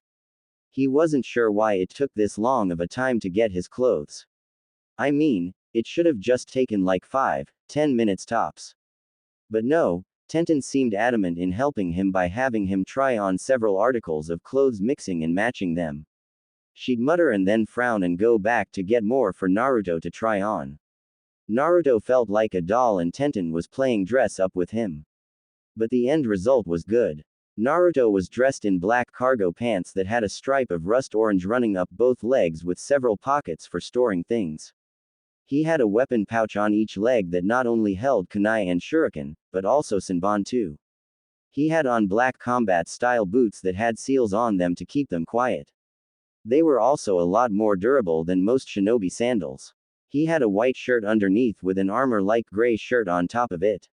He wasn't sure why it took this long of a time to get his clothes. I mean, it should have just taken like 5-10 minutes tops. But no, Tenten seemed adamant in helping him by having him try on several articles of clothes, mixing and matching them. She'd mutter and then frown and go back to get more for Naruto to try on. Naruto felt like a doll and Tenten was playing dress up with him. But the end result was good. Naruto was dressed in black cargo pants that had a stripe of rust orange running up both legs with several pockets for storing things. He had a weapon pouch on each leg that not only held kunai and shuriken, but also senbon too. He had on black combat-style boots that had seals on them to keep them quiet. They were also a lot more durable than most shinobi sandals. He had a white shirt underneath with an armor-like gray shirt on top of it.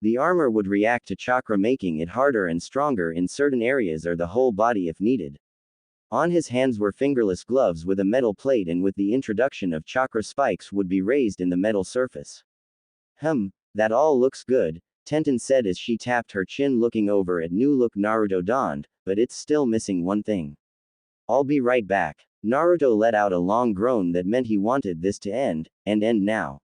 The armor would react to chakra, making it harder and stronger in certain areas or the whole body if needed. On his hands were fingerless gloves with a metal plate, and with the introduction of chakra, spikes would be raised in the metal surface. That all looks good, Tenten said as she tapped her chin looking over at new look Naruto donned, but it's still missing one thing. I'll be right back. Naruto let out a long groan that meant he wanted this to end, and end now.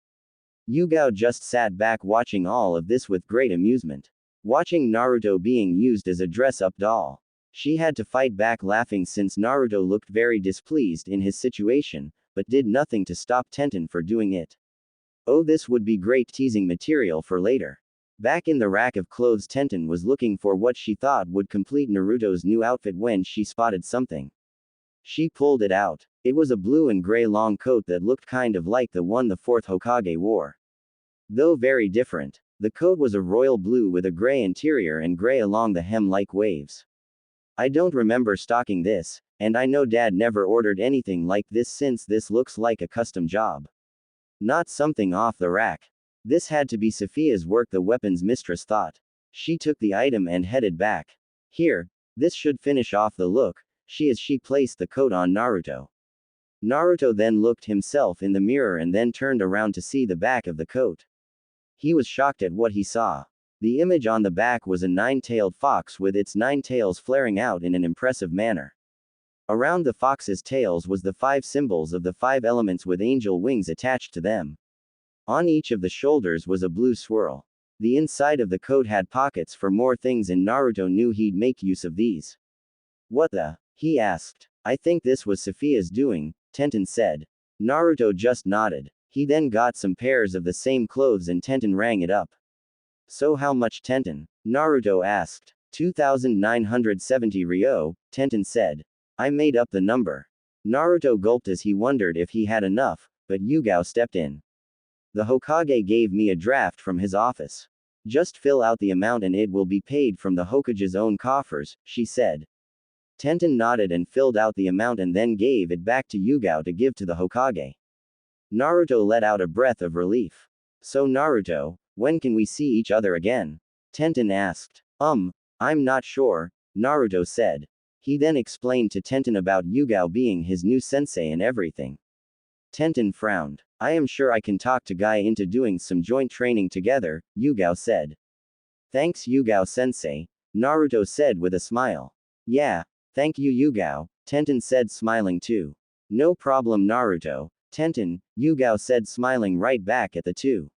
Yugao just sat back watching all of this with great amusement. Watching Naruto being used as a dress-up doll. She had to fight back laughing since Naruto looked very displeased in his situation, but did nothing to stop Tenten for doing it. Oh, this would be great teasing material for later. Back in the rack of clothes, Tenten was looking for what she thought would complete Naruto's new outfit when she spotted something. She pulled it out. It was a blue and gray long coat that looked kind of like the one the fourth Hokage wore. Though very different. The coat was a royal blue with a gray interior and gray along the hem like waves. I don't remember stocking this, and I know Dad never ordered anything like this since this looks like a custom job. Not something off the rack. This had to be Sophia's work, the weapons mistress thought. She took the item and headed back. Here, this should finish off the look, she placed the coat on Naruto. Naruto then looked himself in the mirror and then turned around to see the back of the coat. He was shocked at what he saw. The image on the back was a nine-tailed fox with its 9 tails flaring out in an impressive manner. Around the fox's tails was the 5 symbols of the 5 elements with angel wings attached to them. On each of the shoulders was a blue swirl. The inside of the coat had pockets for more things and Naruto knew he'd make use of these. What the? He asked. I think this was Sophia's doing, Tenten said. Naruto just nodded. He then got some pairs of the same clothes and Tenten rang it up. So how much, Tenten? Naruto asked. 2,970 ryo, Tenten said. I made up the number. Naruto gulped as he wondered if he had enough, but Yugao stepped in. The Hokage gave me a draft from his office. Just fill out the amount and it will be paid from the Hokage's own coffers, she said. Tenten nodded and filled out the amount and then gave it back to Yugao to give to the Hokage. Naruto let out a breath of relief. So Naruto, when can we see each other again? Tenten asked. I'm not sure, Naruto said. He then explained to Tenten about Yugao being his new sensei and everything. Tenten frowned. I am sure I can talk to Guy into doing some joint training together, Yugao said. Thanks Yugao sensei, Naruto said with a smile. Yeah, thank you Yugao, Tenten said smiling too. No problem Naruto, Tenten, Yugao said smiling right back at the two.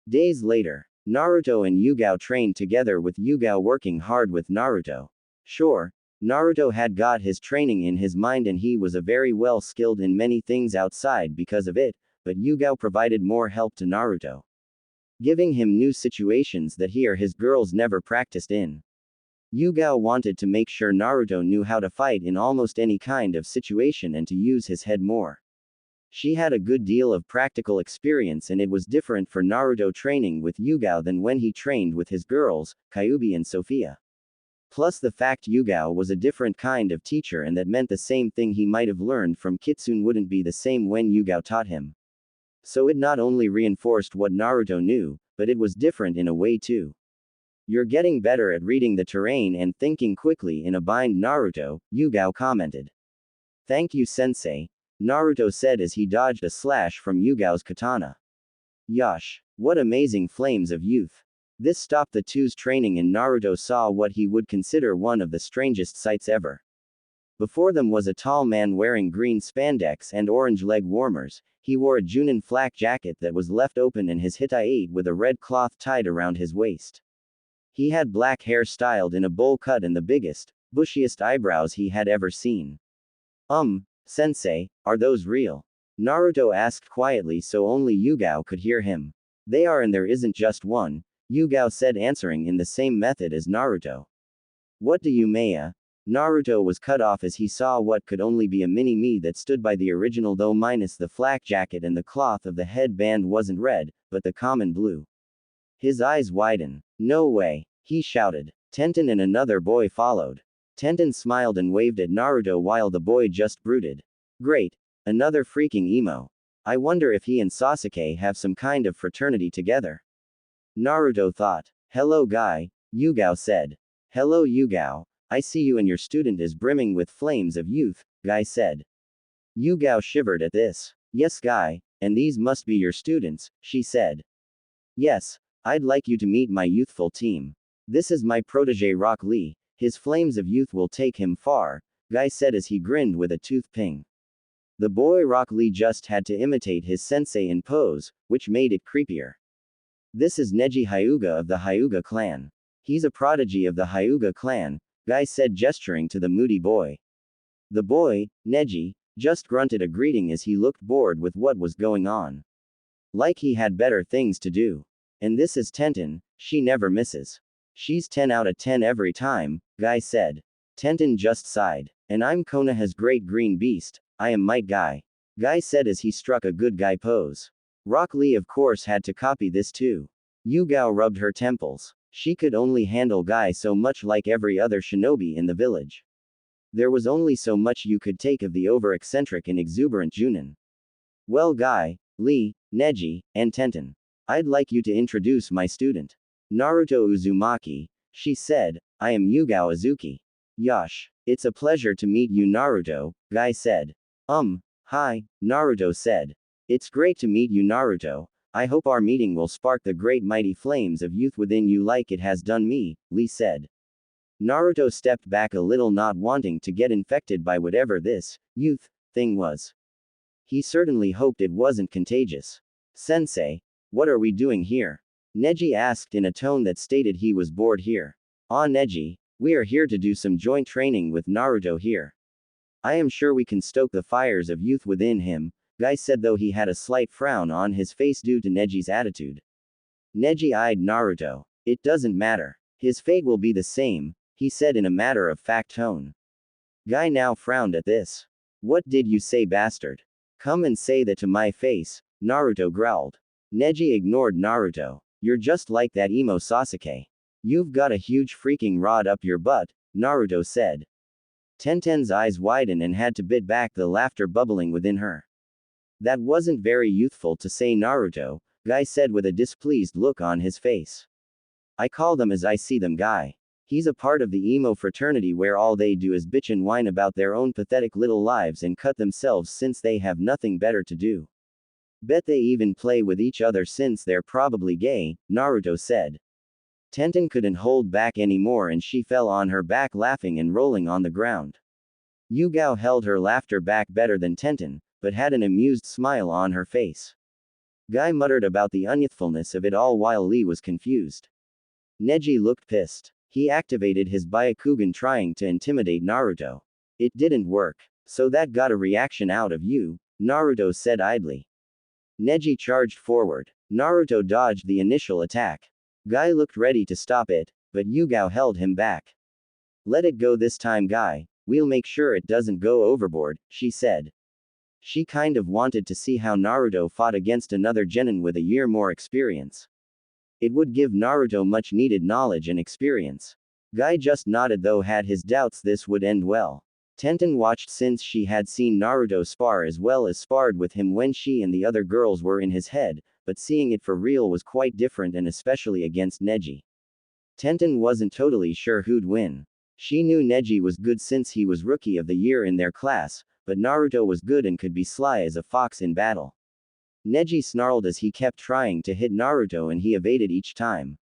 Days later, Naruto and Yugao trained together with Yugao working hard with Naruto. Sure, Naruto had got his training in his mind and he was a very well skilled in many things outside because of it, but Yugao provided more help to Naruto. Giving him new situations that he or his girls never practiced in. Yugao wanted to make sure Naruto knew how to fight in almost any kind of situation and to use his head more. She had a good deal of practical experience and it was different for Naruto training with Yugao than when he trained with his girls, Kyuubi and Sophia. Plus the fact Yugao was a different kind of teacher and that meant the same thing he might have learned from Kitsune wouldn't be the same when Yugao taught him. So it not only reinforced what Naruto knew, but it was different in a way too. You're getting better at reading the terrain and thinking quickly in a bind Naruto, Yugao commented. Thank you sensei, Naruto said as he dodged a slash from Yugao's katana. Yosh! What amazing flames of youth! This stopped the two's training and Naruto saw what he would consider one of the strangest sights ever. Before them was a tall man wearing green spandex and orange leg warmers. He wore a Junin flak jacket that was left open and his hitai with a red cloth tied around his waist. He had black hair styled in a bowl cut and the biggest, bushiest eyebrows he had ever seen. Sensei, are those real? Naruto asked quietly so only Yugao could hear him. They are and there isn't just one, Yugao said answering in the same method as Naruto. What do you mean? Naruto was cut off as he saw what could only be a mini-me that stood by the original though minus the flak jacket and the cloth of the headband wasn't red, but the common blue. His eyes widened. No way, he shouted. Tenten and another boy followed. Tenten smiled and waved at Naruto while the boy just brooded. Great. Another freaking emo. I wonder if he and Sasuke have some kind of fraternity together. Naruto thought. Hello Guy, Yugao said. Hello Yugao, I see you and your student is brimming with flames of youth, Guy said. Yugao shivered at this. Yes Guy, and these must be your students, she said. Yes, I'd like you to meet my youthful team. This is my protege Rock Lee, his flames of youth will take him far, Guy said as he grinned with a tooth ping. The boy Rock Lee just had to imitate his sensei in pose, which made it creepier. This is Neji Hyuga of the Hyuga clan. He's a prodigy of the Hyuga clan, Guy said gesturing to the moody boy. The boy, Neji, just grunted a greeting as he looked bored with what was going on. Like he had better things to do. And this is Tenten, she never misses. She's 10 out of 10 every time, Guy said. Tenten just sighed. And I'm Konoha's great green beast, I am Might Guy. Guy said as he struck a good guy pose. Rock Lee of course had to copy this too. Yugao rubbed her temples. She could only handle Guy so much like every other shinobi in the village. There was only so much you could take of the over-eccentric and exuberant Junin. Well Guy, Lee, Neji, and Tenten. I'd like you to introduce my student. Naruto Uzumaki, she said, I am Yugao Azuki. Yosh. It's a pleasure to meet you Naruto, Guy said. Hi, Naruto said. It's great to meet you Naruto, I hope our meeting will spark the great mighty flames of youth within you like it has done me, Lee said. Naruto stepped back a little not wanting to get infected by whatever this, youth, thing was. He certainly hoped it wasn't contagious. Sensei, what are we doing here? Neji asked in a tone that stated he was bored here. Ah Neji, we are here to do some joint training with Naruto here. I am sure we can stoke the fires of youth within him, Guy said though he had a slight frown on his face due to Neji's attitude. Neji eyed Naruto. It doesn't matter. His fate will be the same, he said in a matter-of-fact tone. Guy now frowned at this. What did you say bastard? Come and say that to my face, Naruto growled. Neji ignored Naruto. You're just like that emo Sasuke. You've got a huge freaking rod up your butt, Naruto said. Tenten's eyes widened and had to bit back the laughter bubbling within her. That wasn't very youthful to say Naruto, Guy said with a displeased look on his face. I call them as I see them Guy. He's a part of the emo fraternity where all they do is bitch and whine about their own pathetic little lives and cut themselves since they have nothing better to do. Bet they even play with each other since they're probably gay, Naruto said. Tenten couldn't hold back anymore and she fell on her back laughing and rolling on the ground. Yugao held her laughter back better than Tenten, but had an amused smile on her face. Guy muttered about the unyouthfulness of it all while Lee was confused. Neji looked pissed. He activated his Byakugan trying to intimidate Naruto. It didn't work. So that got a reaction out of you, Naruto said idly. Neji charged forward. Naruto dodged the initial attack. Guy looked ready to stop it, but Yugao held him back. Let it go this time Guy, we'll make sure it doesn't go overboard, she said. She kind of wanted to see how Naruto fought against another genin with a year more experience. It would give Naruto much needed knowledge and experience. Guy just nodded though had his doubts this would end well. Tenten watched since she had seen Naruto spar as well as sparred with him when she and the other girls were in his head, but seeing it for real was quite different and especially against Neji. Tenten wasn't totally sure who'd win. She knew Neji was good since he was rookie of the year in their class, but Naruto was good and could be sly as a fox in battle. Neji snarled as he kept trying to hit Naruto and he evaded each time.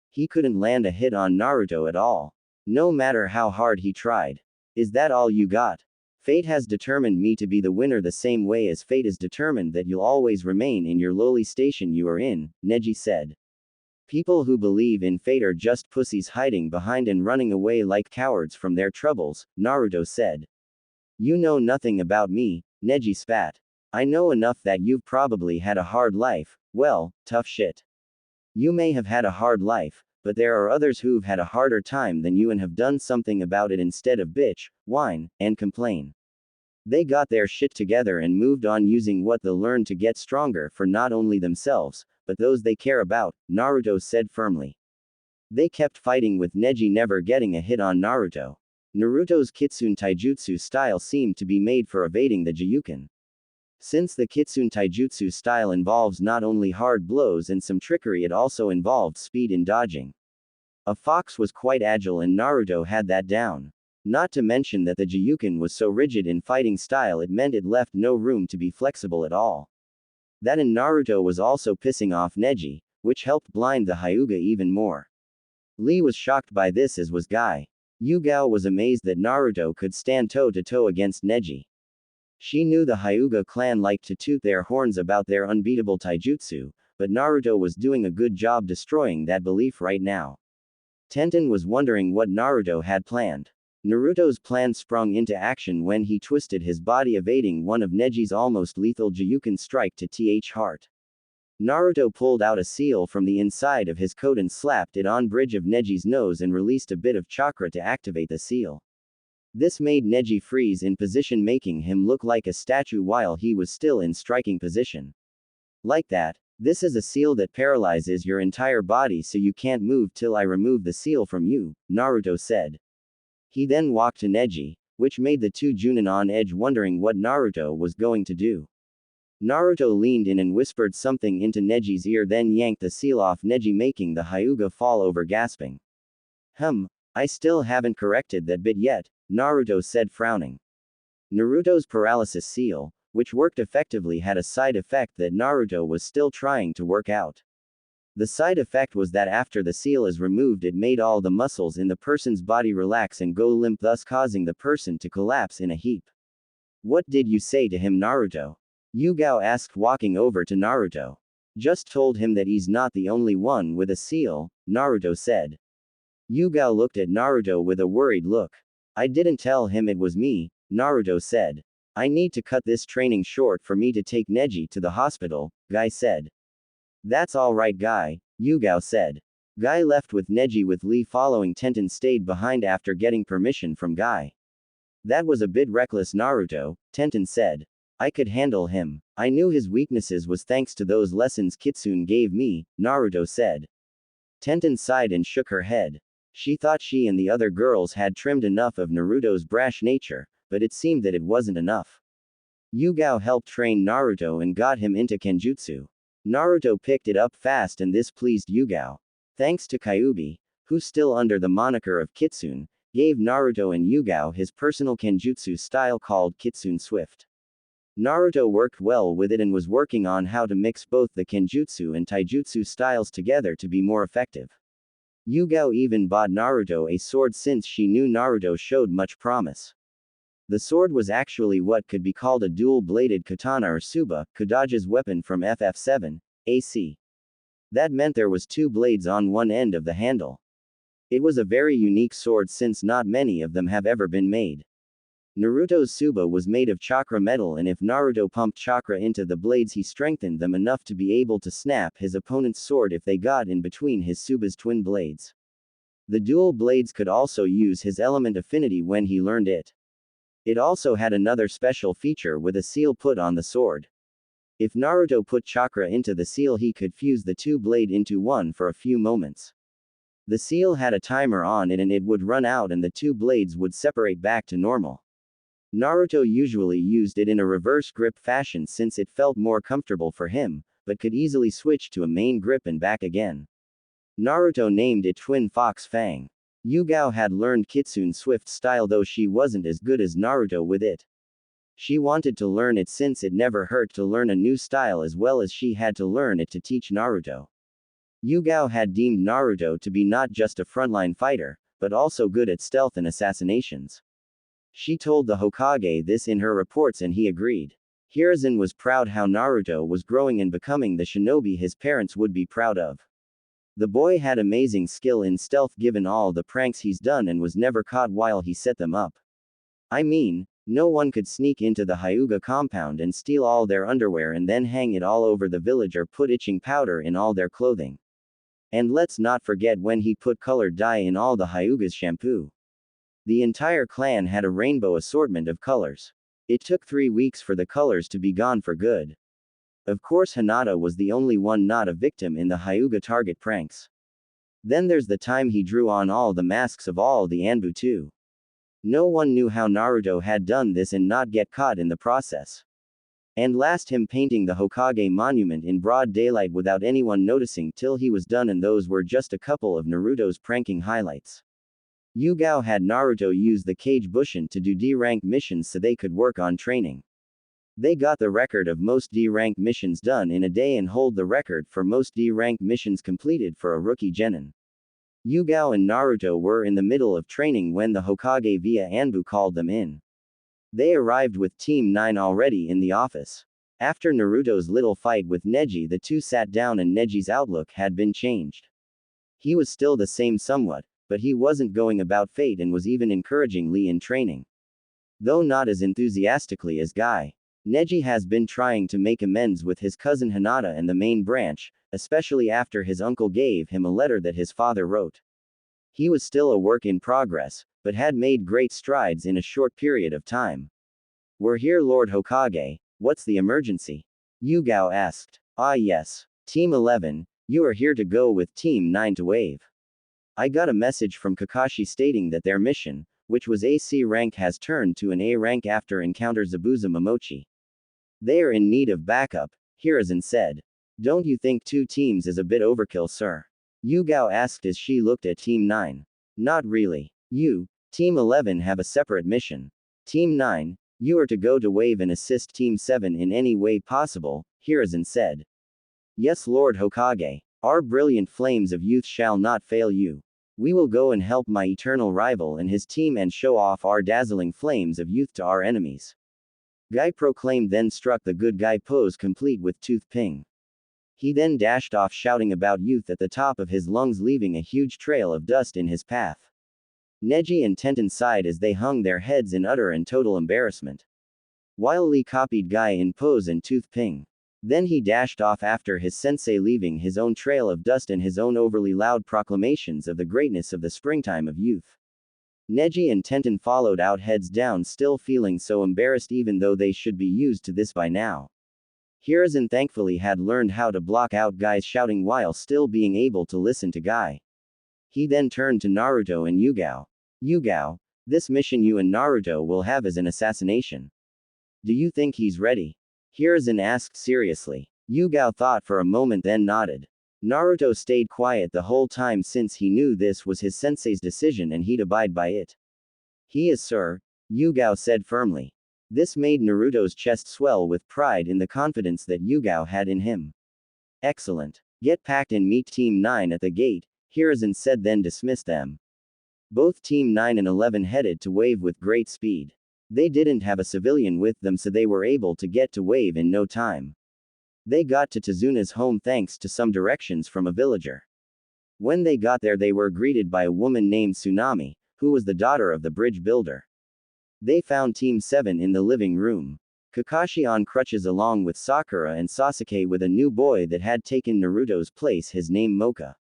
He couldn't land a hit on Naruto at all. No matter how hard he tried. Is that all you got? Fate has determined me to be the winner the same way as fate is determined that you'll always remain in your lowly station you are in, Neji said. People who believe in fate are just pussies hiding behind and running away like cowards from their troubles, Naruto said. You know nothing about me, Neji spat. I know enough that you've probably had a hard life, well, tough shit. You may have had a hard life, but there are others who've had a harder time than you and have done something about it instead of bitch, whine, and complain. They got their shit together and moved on using what they learned to get stronger for not only themselves, but those they care about, Naruto said firmly. They kept fighting with Neji never getting a hit on Naruto. Naruto's Kitsune Taijutsu style seemed to be made for evading the Jiyuken. Since the Kitsune Taijutsu style involves not only hard blows and some trickery, it also involved speed in dodging. A fox was quite agile and Naruto had that down. Not to mention that the Jiyuken was so rigid in fighting style it meant it left no room to be flexible at all. That and Naruto was also pissing off Neji, which helped blind the Hyuga even more. Lee was shocked by this, as was Guy. Yugao was amazed that Naruto could stand toe-to-toe against Neji. She knew the Hyuga clan liked to toot their horns about their unbeatable taijutsu, but Naruto was doing a good job destroying that belief right now. Tenten was wondering what Naruto had planned. Naruto's plan sprung into action when he twisted his body, evading one of Neji's almost lethal Juuken strike to th heart. Naruto pulled out a seal from the inside of his coat and slapped it on bridge of Neji's nose and released a bit of chakra to activate the seal. This made Neji freeze in position, making him look like a statue while he was still in striking position. Like that. This is a seal that paralyzes your entire body so you can't move till I remove the seal from you, Naruto said. He then walked to Neji, which made the two Junin on edge, wondering what Naruto was going to do. Naruto leaned in and whispered something into Neji's ear, then yanked the seal off Neji, making the Hyuga fall over, gasping. I still haven't corrected that bit yet, Naruto said, frowning. Naruto's paralysis seal, which worked effectively, had a side effect that Naruto was still trying to work out. The side effect was that after the seal is removed, it made all the muscles in the person's body relax and go limp, thus causing the person to collapse in a heap. What did you say to him, Naruto? Yugao asked, walking over to Naruto. Just told him that he's not the only one with a seal, Naruto said. Yugao looked at Naruto with a worried look. I didn't tell him it was me, Naruto said. I need to cut this training short for me to take Neji to the hospital, Guy said. That's alright, Guy, Yugao said. Guy left with Neji, with Lee following. Tenten stayed behind after getting permission from Guy. That was a bit reckless, Naruto, Tenten said. I could handle him. I knew his weaknesses was thanks to those lessons Kitsune gave me, Naruto said. Tenten sighed and shook her head. She thought she and the other girls had trimmed enough of Naruto's brash nature, but it seemed that it wasn't enough. Yugao helped train Naruto and got him into Kenjutsu. Naruto picked it up fast, and this pleased Yugao. Thanks to Kyuubi, who still under the moniker of Kitsune, gave Naruto and Yugao his personal Kenjutsu style called Kitsune Swift. Naruto worked well with it and was working on how to mix both the Kenjutsu and Taijutsu styles together to be more effective. Yugao even bought Naruto a sword since she knew Naruto showed much promise. The sword was actually what could be called a dual-bladed katana or suba, Kodage's weapon from FF7, AC. That meant there was two blades on one end of the handle. It was a very unique sword since not many of them have ever been made. Naruto's suba was made of chakra metal, and if Naruto pumped chakra into the blades, he strengthened them enough to be able to snap his opponent's sword if they got in between his suba's twin blades. The dual blades could also use his element affinity when he learned it. It also had another special feature with a seal put on the sword. If Naruto put chakra into the seal, he could fuse the two blade into one for a few moments. The seal had a timer on it, and it would run out and the two blades would separate back to normal. Naruto usually used it in a reverse grip fashion since it felt more comfortable for him, but could easily switch to a main grip and back again. Naruto named it Twin Fox Fang. Yugao had learned Kitsune Swift style, though she wasn't as good as Naruto with it. She wanted to learn it since it never hurt to learn a new style, as well as she had to learn it to teach Naruto. Yugao had deemed Naruto to be not just a frontline fighter, but also good at stealth and assassinations. She told the Hokage this in her reports, and he agreed. Hiruzen was proud how Naruto was growing and becoming the shinobi his parents would be proud of. The boy had amazing skill in stealth given all the pranks he's done and was never caught while he set them up. I mean, no one could sneak into the Hyuga compound and steal all their underwear and then hang it all over the village or put itching powder in all their clothing. And let's not forget when he put colored dye in all the Hyuga's shampoo. The entire clan had a rainbow assortment of colors. It took 3 weeks for the colors to be gone for good. Of course, Hinata was the only one not a victim in the Hyuga target pranks. Then there's the time he drew on all the masks of all the Anbu too. No one knew how Naruto had done this and not get caught in the process. And last, him painting the Hokage monument in broad daylight without anyone noticing till he was done, and those were just a couple of Naruto's pranking highlights. Yugao had Naruto use the Kage Bushin to do D-rank missions so they could work on training. They got the record of most D-rank missions done in a day and hold the record for most D-rank missions completed for a rookie genin. Yugao and Naruto were in the middle of training when the Hokage via Anbu called them in. They arrived with Team 9 already in the office. After Naruto's little fight with Neji, the two sat down and Neji's outlook had been changed. He was still the same somewhat, but he wasn't going about fate and was even encouraging Lee in training. Though not as enthusiastically as Guy. Neji has been trying to make amends with his cousin Hinata and the main branch, especially after his uncle gave him a letter that his father wrote. He was still a work in progress, but had made great strides in a short period of time. "We're here, Lord Hokage. What's the emergency?" Yugao asked. "Ah yes. Team 11, you are here to go with Team 9 to Wave. I got a message from Kakashi stating that their mission, which was AC rank, has turned to an A rank after encounter Zabuza Momochi. They are in need of backup," Hiruzen said. "Don't you think 2 teams is a bit overkill, sir?" Yugao asked as she looked at Team 9. "Not really. You, Team 11, have a separate mission. Team 9, you are to go to Wave and assist Team 7 in any way possible," Hiruzen said. "Yes, Lord Hokage. Our brilliant flames of youth shall not fail you. We will go and help my eternal rival and his team and show off our dazzling flames of youth to our enemies." Guy proclaimed, then struck the good guy pose complete with tooth ping. He then dashed off shouting about youth at the top of his lungs, leaving a huge trail of dust in his path. Neji and Tenten sighed as they hung their heads in utter and total embarrassment. While Lee copied Guy in pose and tooth ping. Then he dashed off after his sensei, leaving his own trail of dust and his own overly loud proclamations of the greatness of the springtime of youth. Neji and Tenten followed out, heads down, still feeling so embarrassed even though they should be used to this by now. Hiruzen thankfully had learned how to block out Guy's shouting while still being able to listen to Guy. He then turned to Naruto and Yugao. "Yugao, this mission you and Naruto will have is an assassination. Do you think he's ready?" Hiruzen asked seriously. Yugao thought for a moment then nodded. Naruto stayed quiet the whole time since he knew this was his sensei's decision and he'd abide by it. "He is, sir," Yugao said firmly. This made Naruto's chest swell with pride in the confidence that Yugao had in him. "Excellent. Get packed and meet Team 9 at the gate," Hiruzen said, then dismissed them. Both Team 9 and 11 headed to Wave with great speed. They didn't have a civilian with them, so they were able to get to Wave in no time. They got to Tazuna's home thanks to some directions from a villager. When they got there, they were greeted by a woman named Tsunami, who was the daughter of the bridge builder. They found Team 7 in the living room. Kakashi on crutches along with Sakura and Sasuke with a new boy that had taken Naruto's place, his name Mocha.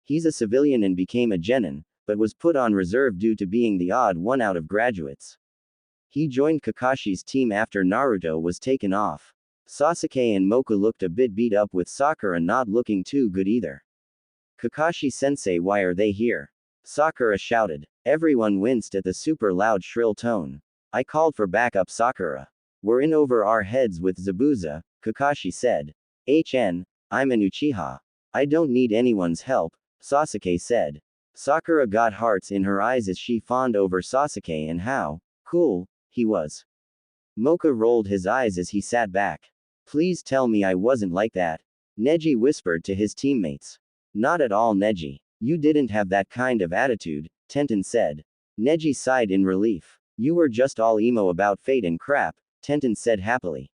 He's a civilian and became a genin, but was put on reserve due to being the odd one out of graduates. He joined Kakashi's team after Naruto was taken off. Sasuke and Mocha looked a bit beat up, with Sakura not looking too good either. "Kakashi-sensei, why are they here?" Sakura shouted. Everyone winced at the super loud shrill tone. "I called for backup, Sakura. We're in over our heads with Zabuza," Kakashi said. I'm an Uchiha. I don't need anyone's help," Sasuke said. Sakura got hearts in her eyes as she fawned over Sasuke and how cool he was. Mocha rolled his eyes as he sat back. "Please tell me I wasn't like that," Neji whispered to his teammates. "Not at all, Neji. You didn't have that kind of attitude," Tenten said. Neji sighed in relief. "You were just all emo about fate and crap," Tenten said happily.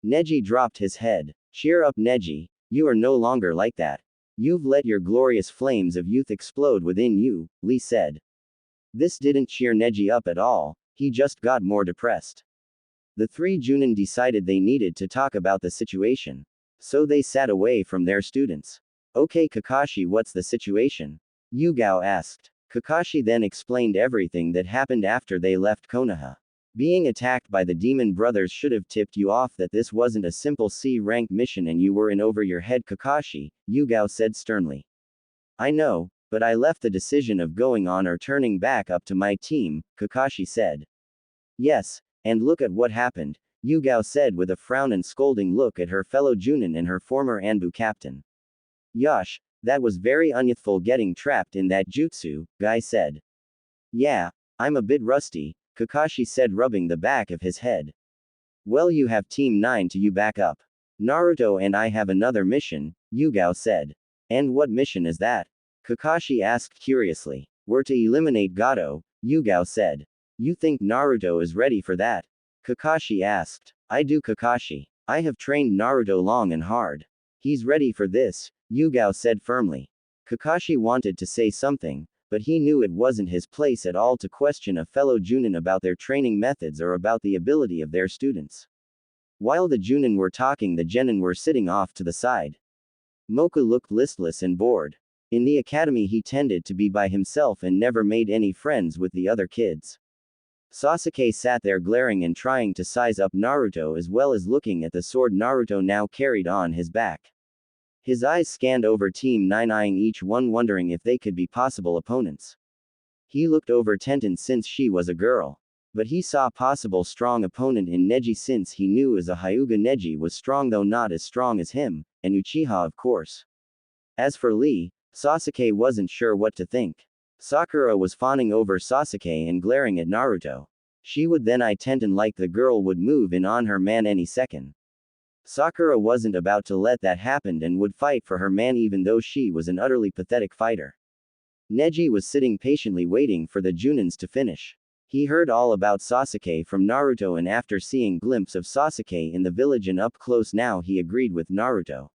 Neji dropped his head. "Cheer up, Neji. You are no longer like that. You've let your glorious flames of youth explode within you," Lee said. This didn't cheer Neji up at all, he just got more depressed. The 3 Junin decided they needed to talk about the situation. So they sat away from their students. "Okay, Kakashi, what's the situation?" Yugao asked. Kakashi then explained everything that happened after they left Konoha. "Being attacked by the demon brothers should have tipped you off that this wasn't a simple C-rank mission and you were in over your head, Kakashi," Yugao said sternly. "I know, but I left the decision of going on or turning back up to my team," Kakashi said. "Yes, and look at what happened," Yugao said with a frown and scolding look at her fellow Junin and her former Anbu captain. "Yosh, that was very unyouthful getting trapped in that jutsu," Guy said. "Yeah, I'm a bit rusty," Kakashi said, rubbing the back of his head. Well, you have Team 9 to you back up. Naruto and I have another mission, Yugao said. And what mission is that? Kakashi asked curiously. We're to eliminate Gato, Yugao said. You think Naruto is ready for that? Kakashi asked. I do, Kakashi. I have trained Naruto long and hard. He's ready for this, Yugao said firmly. Kakashi wanted to say something, but he knew it wasn't his place at all to question a fellow Junin about their training methods or about the ability of their students. While the Junin were talking, the Genin were sitting off to the side. Mocha looked listless and bored. In the academy he tended to be by himself and never made any friends with the other kids. Sasuke sat there glaring and trying to size up Naruto as well as looking at the sword Naruto now carried on his back. His eyes scanned over Team 9, eyeing each one, wondering if they could be possible opponents. He looked over Tenten since she was a girl. But he saw possible strong opponent in Neji since he knew as a Hyuga Neji was strong though not as strong as him, and Uchiha of course. As for Lee, Sasuke wasn't sure what to think. Sakura was fawning over Sasuke and glaring at Naruto. She would then eye Tenten like the girl would move in on her man any second. Sakura wasn't about to let that happen and would fight for her man even though she was an utterly pathetic fighter. Neji was sitting patiently waiting for the Junins to finish. He heard all about Sasuke from Naruto, and after seeing glimpse of Sasuke in the village and up close now he agreed with Naruto.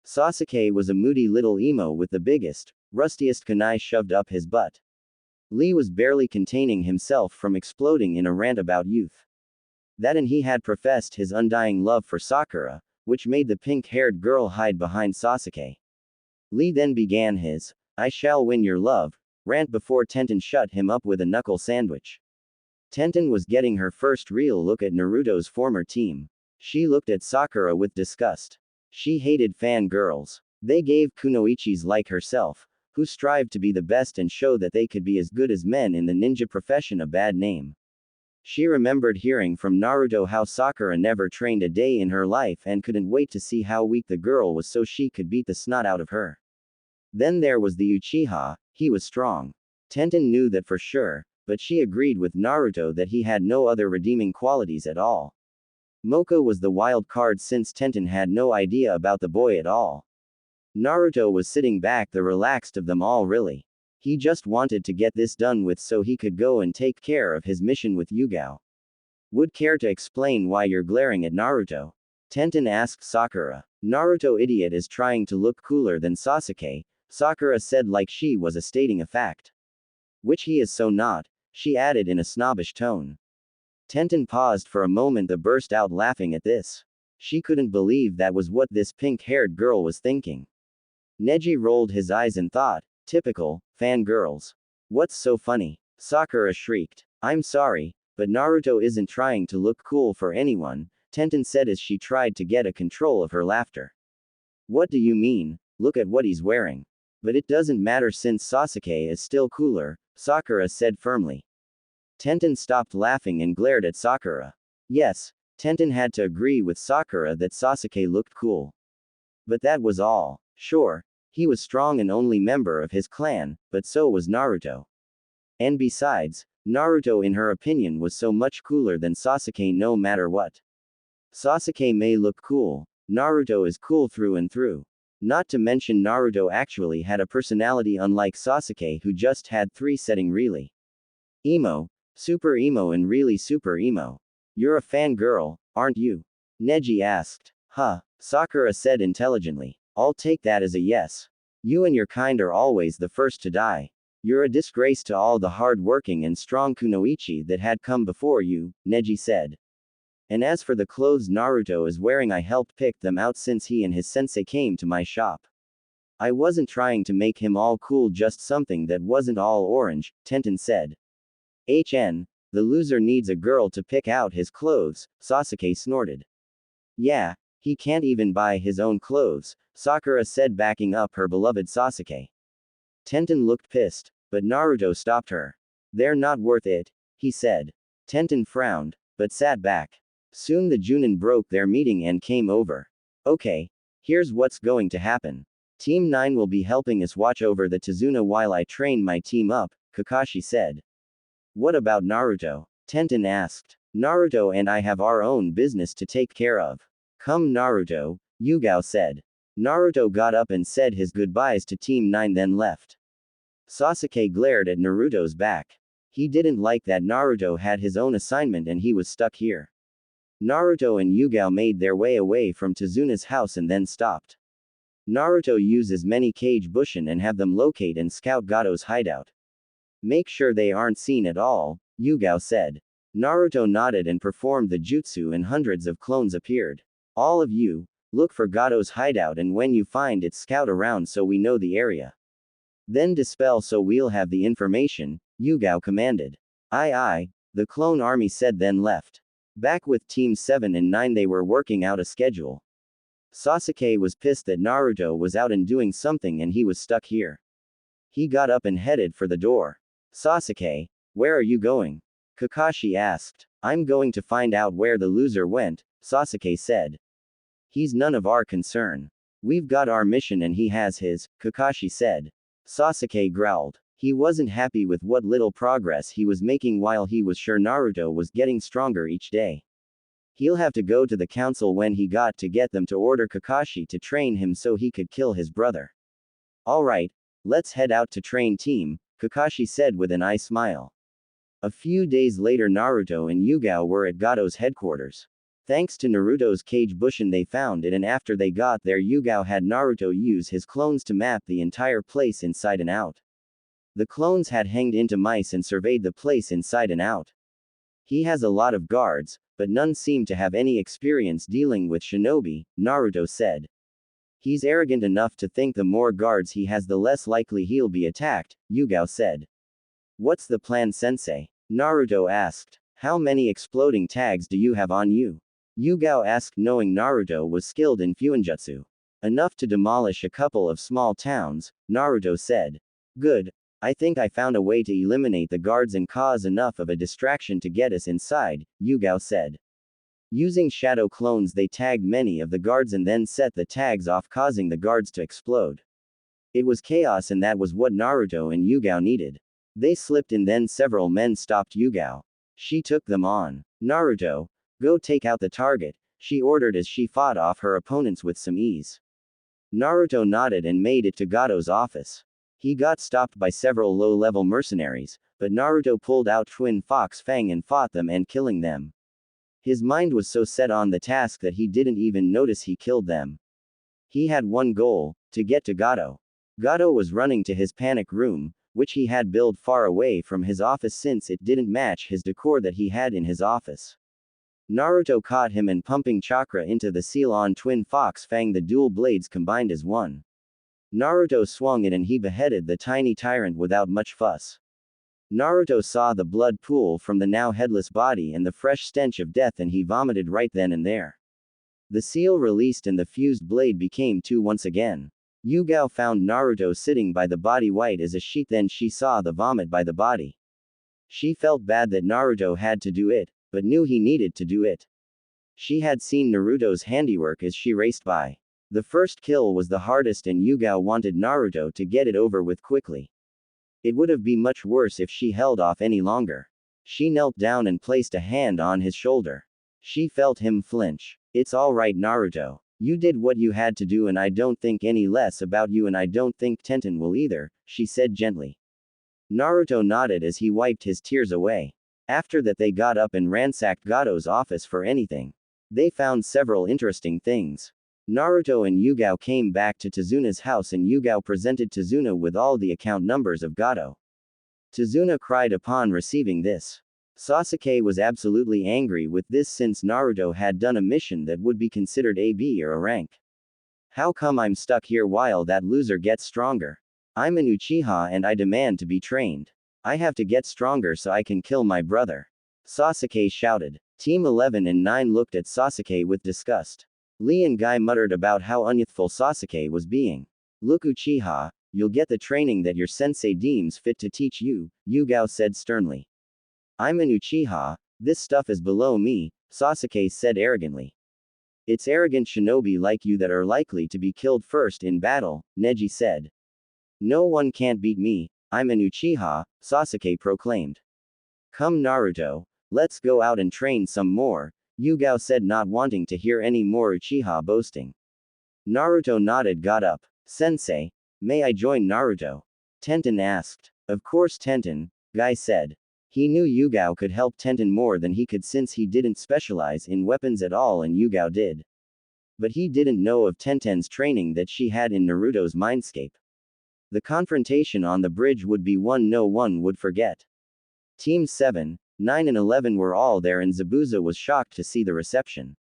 Sasuke was a moody little emo with the biggest, rustiest kunai shoved up his butt. Lee was barely containing himself from exploding in a rant about youth. That and he had professed his undying love for Sakura, which made the pink-haired girl hide behind Sasuke. Lee then began his, "I shall win your love," rant before Tenten shut him up with a knuckle sandwich. Tenten was getting her first real look at Naruto's former team. She looked at Sakura with disgust. She hated fangirls. They gave kunoichis like herself, who strived to be the best and show that they could be as good as men in the ninja profession, a bad name. She remembered hearing from Naruto how Sakura never trained a day in her life and couldn't wait to see how weak the girl was so she could beat the snot out of her. Then there was the Uchiha, he was strong. Tenten knew that for sure, but she agreed with Naruto that he had no other redeeming qualities at all. Mocha was the wild card since Tenten had no idea about the boy at all. Naruto was sitting back, the relaxed of them all really. He just wanted to get this done with so he could go and take care of his mission with Yugao. Would care to explain why you're glaring at Naruto? Tenten asked Sakura. Naruto idiot is trying to look cooler than Sasuke, Sakura said like she was stating a fact. Which he is so not, she added in a snobbish tone. Tenten paused for a moment then burst out laughing at this. She couldn't believe that was what this pink-haired girl was thinking. Neji rolled his eyes and thought, typical, fangirls. What's so funny? Sakura shrieked. I'm sorry, but Naruto isn't trying to look cool for anyone, Tenten said as she tried to get a control of her laughter. What do you mean? Look at what he's wearing. But it doesn't matter since Sasuke is still cooler, Sakura said firmly. Tenten stopped laughing and glared at Sakura. Yes, Tenten had to agree with Sakura that Sasuke looked cool. But that was all. Sure, he was strong and only member of his clan, but so was Naruto. And besides, Naruto in her opinion was so much cooler than Sasuke no matter what. Sasuke may look cool, Naruto is cool through and through. Not to mention Naruto actually had a personality unlike Sasuke who just had three setting really. Emo, super emo and really super emo. You're a fangirl, aren't you? Neji asked. Huh, Sakura said intelligently. I'll take that as a yes. You and your kind are always the first to die. You're a disgrace to all the hard-working and strong kunoichi that had come before you, Neji said. And as for the clothes Naruto is wearing, I helped pick them out since he and his sensei came to my shop. I wasn't trying to make him all cool, just something that wasn't all orange, Tenten said. The loser needs a girl to pick out his clothes, Sasuke snorted. Yeah, he can't even buy his own clothes, Sakura said backing up her beloved Sasuke. Tenten looked pissed, but Naruto stopped her. They're not worth it, he said. Tenten frowned, but sat back. Soon the Junin broke their meeting and came over. Okay, here's what's going to happen. Team 9 will be helping us watch over the Tazuna while I train my team up, Kakashi said. What about Naruto? Tenten asked. Naruto and I have our own business to take care of. Come Naruto, Yugao said. Naruto got up and said his goodbyes to Team 9 then left. Sasuke glared at Naruto's back. He didn't like that Naruto had his own assignment and he was stuck here. Naruto and Yugao made their way away from Tezuna's house and then stopped. Naruto uses many Kage Bushin and have them locate and scout Gato's hideout. Make sure they aren't seen at all, Yugao said. Naruto nodded and performed the jutsu and hundreds of clones appeared. All of you, look for Gato's hideout and when you find it scout around so we know the area. Then dispel so we'll have the information, Yugao commanded. Aye, the clone army said then left. Back with Team 7 and 9 they were working out a schedule. Sasuke was pissed that Naruto was out and doing something and he was stuck here. He got up and headed for the door. Sasuke, where are you going? Kakashi asked. I'm going to find out where the loser went, Sasuke said. He's none of our concern. We've got our mission and he has his, Kakashi said. Sasuke growled. He wasn't happy with what little progress he was making while he was sure Naruto was getting stronger each day. He'll have to go to the council when he got to get them to order Kakashi to train him so he could kill his brother. Alright, let's head out to train team, Kakashi said with an eye smile. A few days later Naruto and Yugao were at Gato's headquarters. Thanks to Naruto's Kage Bushin they found it and after they got there Yugao had Naruto use his clones to map the entire place inside and out. The clones had hanged into mice and surveyed the place inside and out. He has a lot of guards, but none seem to have any experience dealing with shinobi, Naruto said. He's arrogant enough to think the more guards he has the less likely he'll be attacked, Yugao said. What's the plan sensei? Naruto asked. How many exploding tags do you have on you? Yugao asked knowing Naruto was skilled in Fuinjutsu. Enough to demolish a couple of small towns, Naruto said. Good. I think I found a way to eliminate the guards and cause enough of a distraction to get us inside, Yugao said. Using shadow clones they tagged many of the guards and then set the tags off causing the guards to explode. It was chaos and that was what Naruto and Yugao needed. They slipped and then several men stopped Yugao. She took them on. Naruto, go take out the target, she ordered as she fought off her opponents with some ease. Naruto nodded and made it to Gato's office. He got stopped by several low-level mercenaries, but Naruto pulled out Twin Fox Fang and fought them and killing them. His mind was so set on the task that he didn't even notice he killed them. He had one goal, to get to Gato. Gato was running to his panic room, which he had built far away from his office since it didn't match his decor that he had in his office. Naruto caught him and pumping chakra into the seal on Twin Fox Fang the dual blades combined as one. Naruto swung it and he beheaded the tiny tyrant without much fuss. Naruto saw the blood pool from the now headless body and the fresh stench of death and he vomited right then and there. The seal released and the fused blade became two once again. Yugao found Naruto sitting by the body white as a sheet then she saw the vomit by the body. She felt bad that Naruto had to do it, but knew he needed to do it. She had seen Naruto's handiwork as she raced by. The first kill was the hardest and Yugao wanted Naruto to get it over with quickly. It would have been much worse if she held off any longer. She knelt down and placed a hand on his shoulder. She felt him flinch. It's alright Naruto. You did what you had to do and I don't think any less about you and I don't think Tenten will either, she said gently. Naruto nodded as he wiped his tears away. After that they got up and ransacked Gato's office for anything. They found several interesting things. Naruto and Yugao came back to Tezuna's house and Yugao presented Tezuna with all the account numbers of Gato. Tezuna cried upon receiving this. Sasuke was absolutely angry with this since Naruto had done a mission that would be considered a B or a rank. How come I'm stuck here while that loser gets stronger? I'm an Uchiha and I demand to be trained. I have to get stronger so I can kill my brother. Sasuke shouted. Team 11 and 9 looked at Sasuke with disgust. Lee and Guy muttered about how unyouthful Sasuke was being. Look Uchiha, you'll get the training that your sensei deems fit to teach you, Yugao said sternly. I'm an Uchiha, this stuff is below me, Sasuke said arrogantly. It's arrogant shinobi like you that are likely to be killed first in battle, Neji said. No one can't beat me, I'm an Uchiha, Sasuke proclaimed. Come Naruto, Let's go out and train some more, Yugao said, not wanting to hear any more Uchiha boasting. Naruto nodded, got up. Sensei, may I join Naruto? Tenten asked. Of course, Tenten, Guy said. He knew Yugao could help Tenten more than he could since he didn't specialize in weapons at all and Yugao did. But he didn't know of Tenten's training that she had in Naruto's mindscape. The confrontation on the bridge would be one no one would forget. Teams 7, 9 and 11 were all there and Zabuza was shocked to see the reception.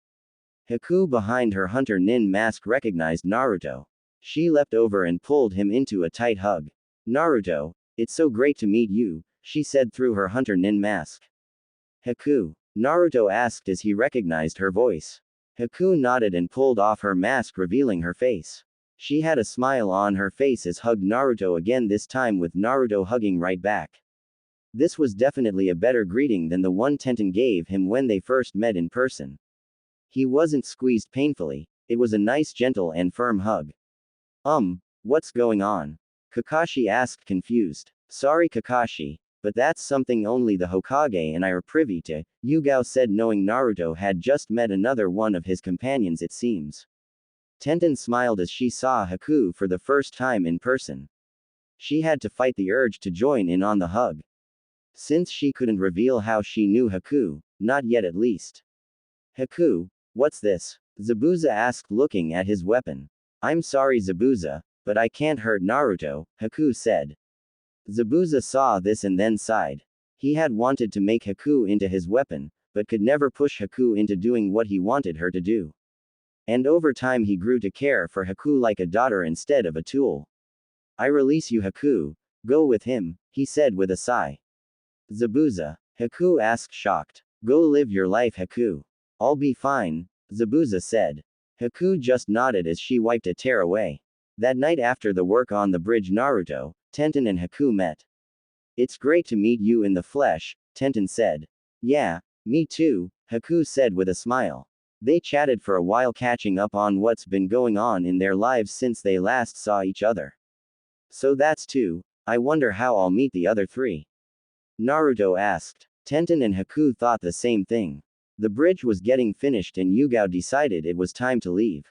Haku behind her Hunter Nin mask recognized Naruto. She leapt over and pulled him into a tight hug. Naruto, it's so great to meet you, she said through her Hunter Nin mask. Haku? Naruto asked as he recognized her voice. Haku nodded and pulled off her mask revealing her face. She had a smile on her face as hugged Naruto again, this time with Naruto hugging right back. This was definitely a better greeting than the one Tenten gave him when they first met in person. He wasn't squeezed painfully, it was a nice gentle and firm hug. What's going on? Kakashi asked confused. Sorry Kakashi, but that's something only the Hokage and I are privy to, Yugao said, knowing Naruto had just met another one of his companions it seems. Tenten smiled as she saw Haku for the first time in person. She had to fight the urge to join in on the hug. Since she couldn't reveal how she knew Haku, not yet at least. Haku, what's this? Zabuza asked looking at his weapon. I'm sorry Zabuza, but I can't hurt Naruto, Haku said. Zabuza saw this and then sighed. He had wanted to make Haku into his weapon, but could never push Haku into doing what he wanted her to do. And over time he grew to care for Haku like a daughter instead of a tool. I release you Haku, go with him, he said with a sigh. Zabuza? Haku asked shocked. Go live your life Haku. I'll be fine, Zabuza said. Haku just nodded as she wiped a tear away. That night after the work on the bridge Naruto, Tenten and Haku met. It's great to meet you in the flesh, Tenten said. Yeah, me too, Haku said with a smile. They chatted for a while catching up on what's been going on in their lives since they last saw each other. So that's two, I wonder how I'll meet the other three. Naruto asked. Tenten and Haku thought the same thing. The bridge was getting finished and Yugao decided it was time to leave.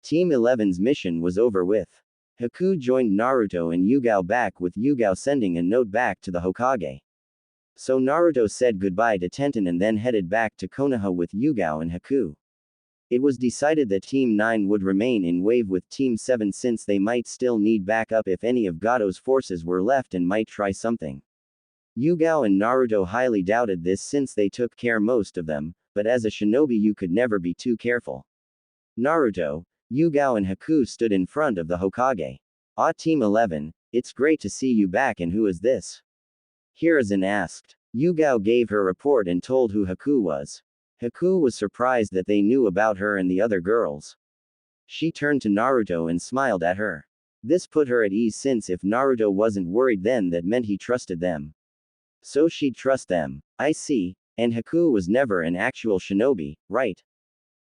Team 11's mission was over with. Haku joined Naruto and Yugao back with Yugao sending a note back to the Hokage. So Naruto said goodbye to Tenten and then headed back to Konoha with Yugao and Haku. It was decided that Team 9 would remain in wave with Team 7 since they might still need backup if any of Gato's forces were left and might try something. Yugao and Naruto highly doubted this since they took care most of them, but as a shinobi you could never be too careful. Naruto, Yugao and Haku stood in front of the Hokage. Ah Team 11, it's great to see you back and who is this? Hiruzen asked. Yugao gave her report and told who Haku was. Haku was surprised that they knew about her and the other girls. She turned to Naruto and smiled at her. This put her at ease since if Naruto wasn't worried then that meant he trusted them. So she'd trust them. I see, and Haku was never an actual shinobi, right?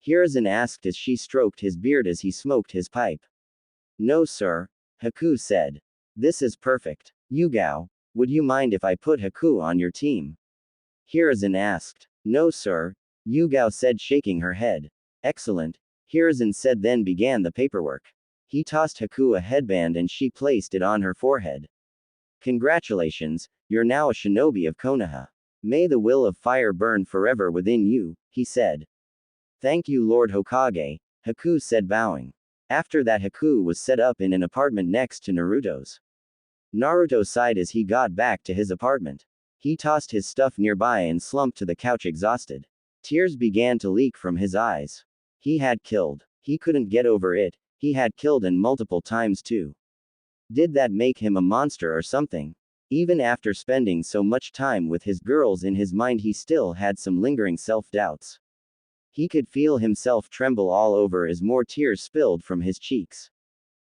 Hiruzen asked as she stroked his beard as he smoked his pipe. No sir, Haku said. This is perfect. Yugao, would you mind if I put Haku on your team? Hiruzen asked. No sir, Yugao said shaking her head. Excellent, Hiruzen said then began the paperwork. He tossed Haku a headband and she placed it on her forehead. Congratulations, you're now a shinobi of Konoha. May the will of fire burn forever within you, he said. Thank you Lord Hokage, Haku said bowing. After that Haku was set up in an apartment next to Naruto's. Naruto sighed as he got back to his apartment. He tossed his stuff nearby and slumped to the couch exhausted. Tears began to leak from his eyes. He had killed. He couldn't get over it, he had killed and multiple times too. Did that make him a monster or something? Even after spending so much time with his girls in his mind he still had some lingering self-doubts. He could feel himself tremble all over as more tears spilled from his cheeks.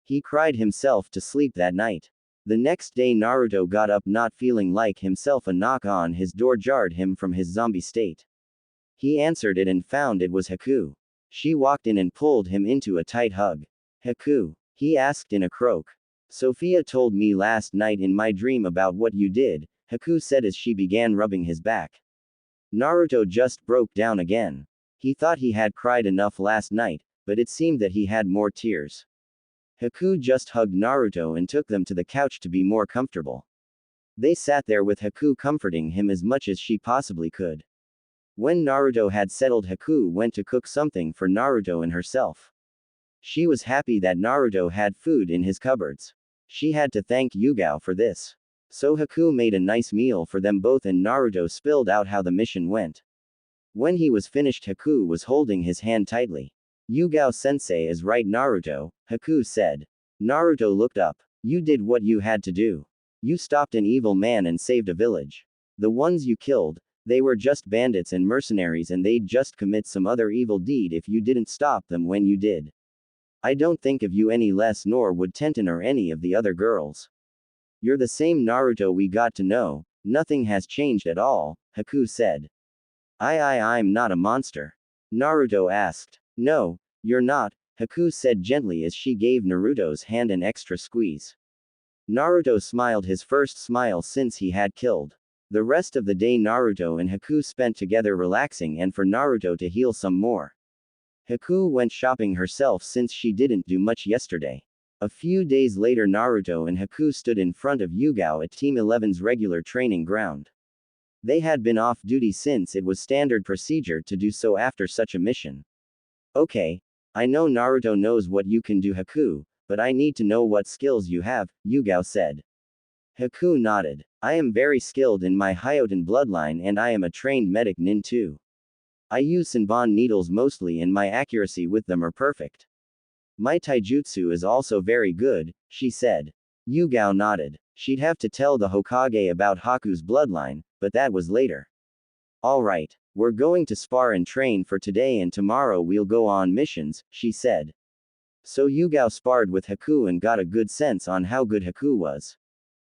He cried himself to sleep that night. The next day Naruto got up not feeling like himself. A knock on his door jarred him from his zombie state. He answered it and found it was Haku. She walked in and pulled him into a tight hug. Haku? He asked in a croak. Sophia told me last night in my dream about what you did, Haku said as she began rubbing his back. Naruto just broke down again. He thought he had cried enough last night, but it seemed that he had more tears. Haku just hugged Naruto and took them to the couch to be more comfortable. They sat there with Haku comforting him as much as she possibly could. When Naruto had settled, Haku went to cook something for Naruto and herself. She was happy that Naruto had food in his cupboards. She had to thank Yugao for this. So Haku made a nice meal for them both and Naruto spilled out how the mission went. When he was finished, Haku was holding his hand tightly. Yugao-sensei is right, Naruto, Haku said. Naruto looked up. You did what you had to do. You stopped an evil man and saved a village. The ones you killed, they were just bandits and mercenaries and they'd just commit some other evil deed if you didn't stop them when you did. I don't think of you any less, nor would Tenten or any of the other girls. You're the same Naruto we got to know, nothing has changed at all, Haku said. I'm not a monster. Naruto asked. No, you're not, Haku said gently as she gave Naruto's hand an extra squeeze. Naruto smiled, his first smile since he had killed. The rest of the day Naruto and Haku spent together relaxing and for Naruto to heal some more. Haku went shopping herself since she didn't do much yesterday. A few days later Naruto and Haku stood in front of Yugao at Team 11's regular training ground. They had been off duty since it was standard procedure to do so after such a mission. Okay, I know Naruto knows what you can do, Haku, but I need to know what skills you have, Yugao said. Haku nodded. I am very skilled in my Hyoten bloodline and I am a trained medic nin too. I use Senbon needles mostly and my accuracy with them are perfect. My taijutsu is also very good, she said. Yugao nodded. She'd have to tell the Hokage about Haku's bloodline, but that was later. Alright, we're going to spar and train for today and tomorrow we'll go on missions, she said. So Yugao sparred with Haku and got a good sense on how good Haku was.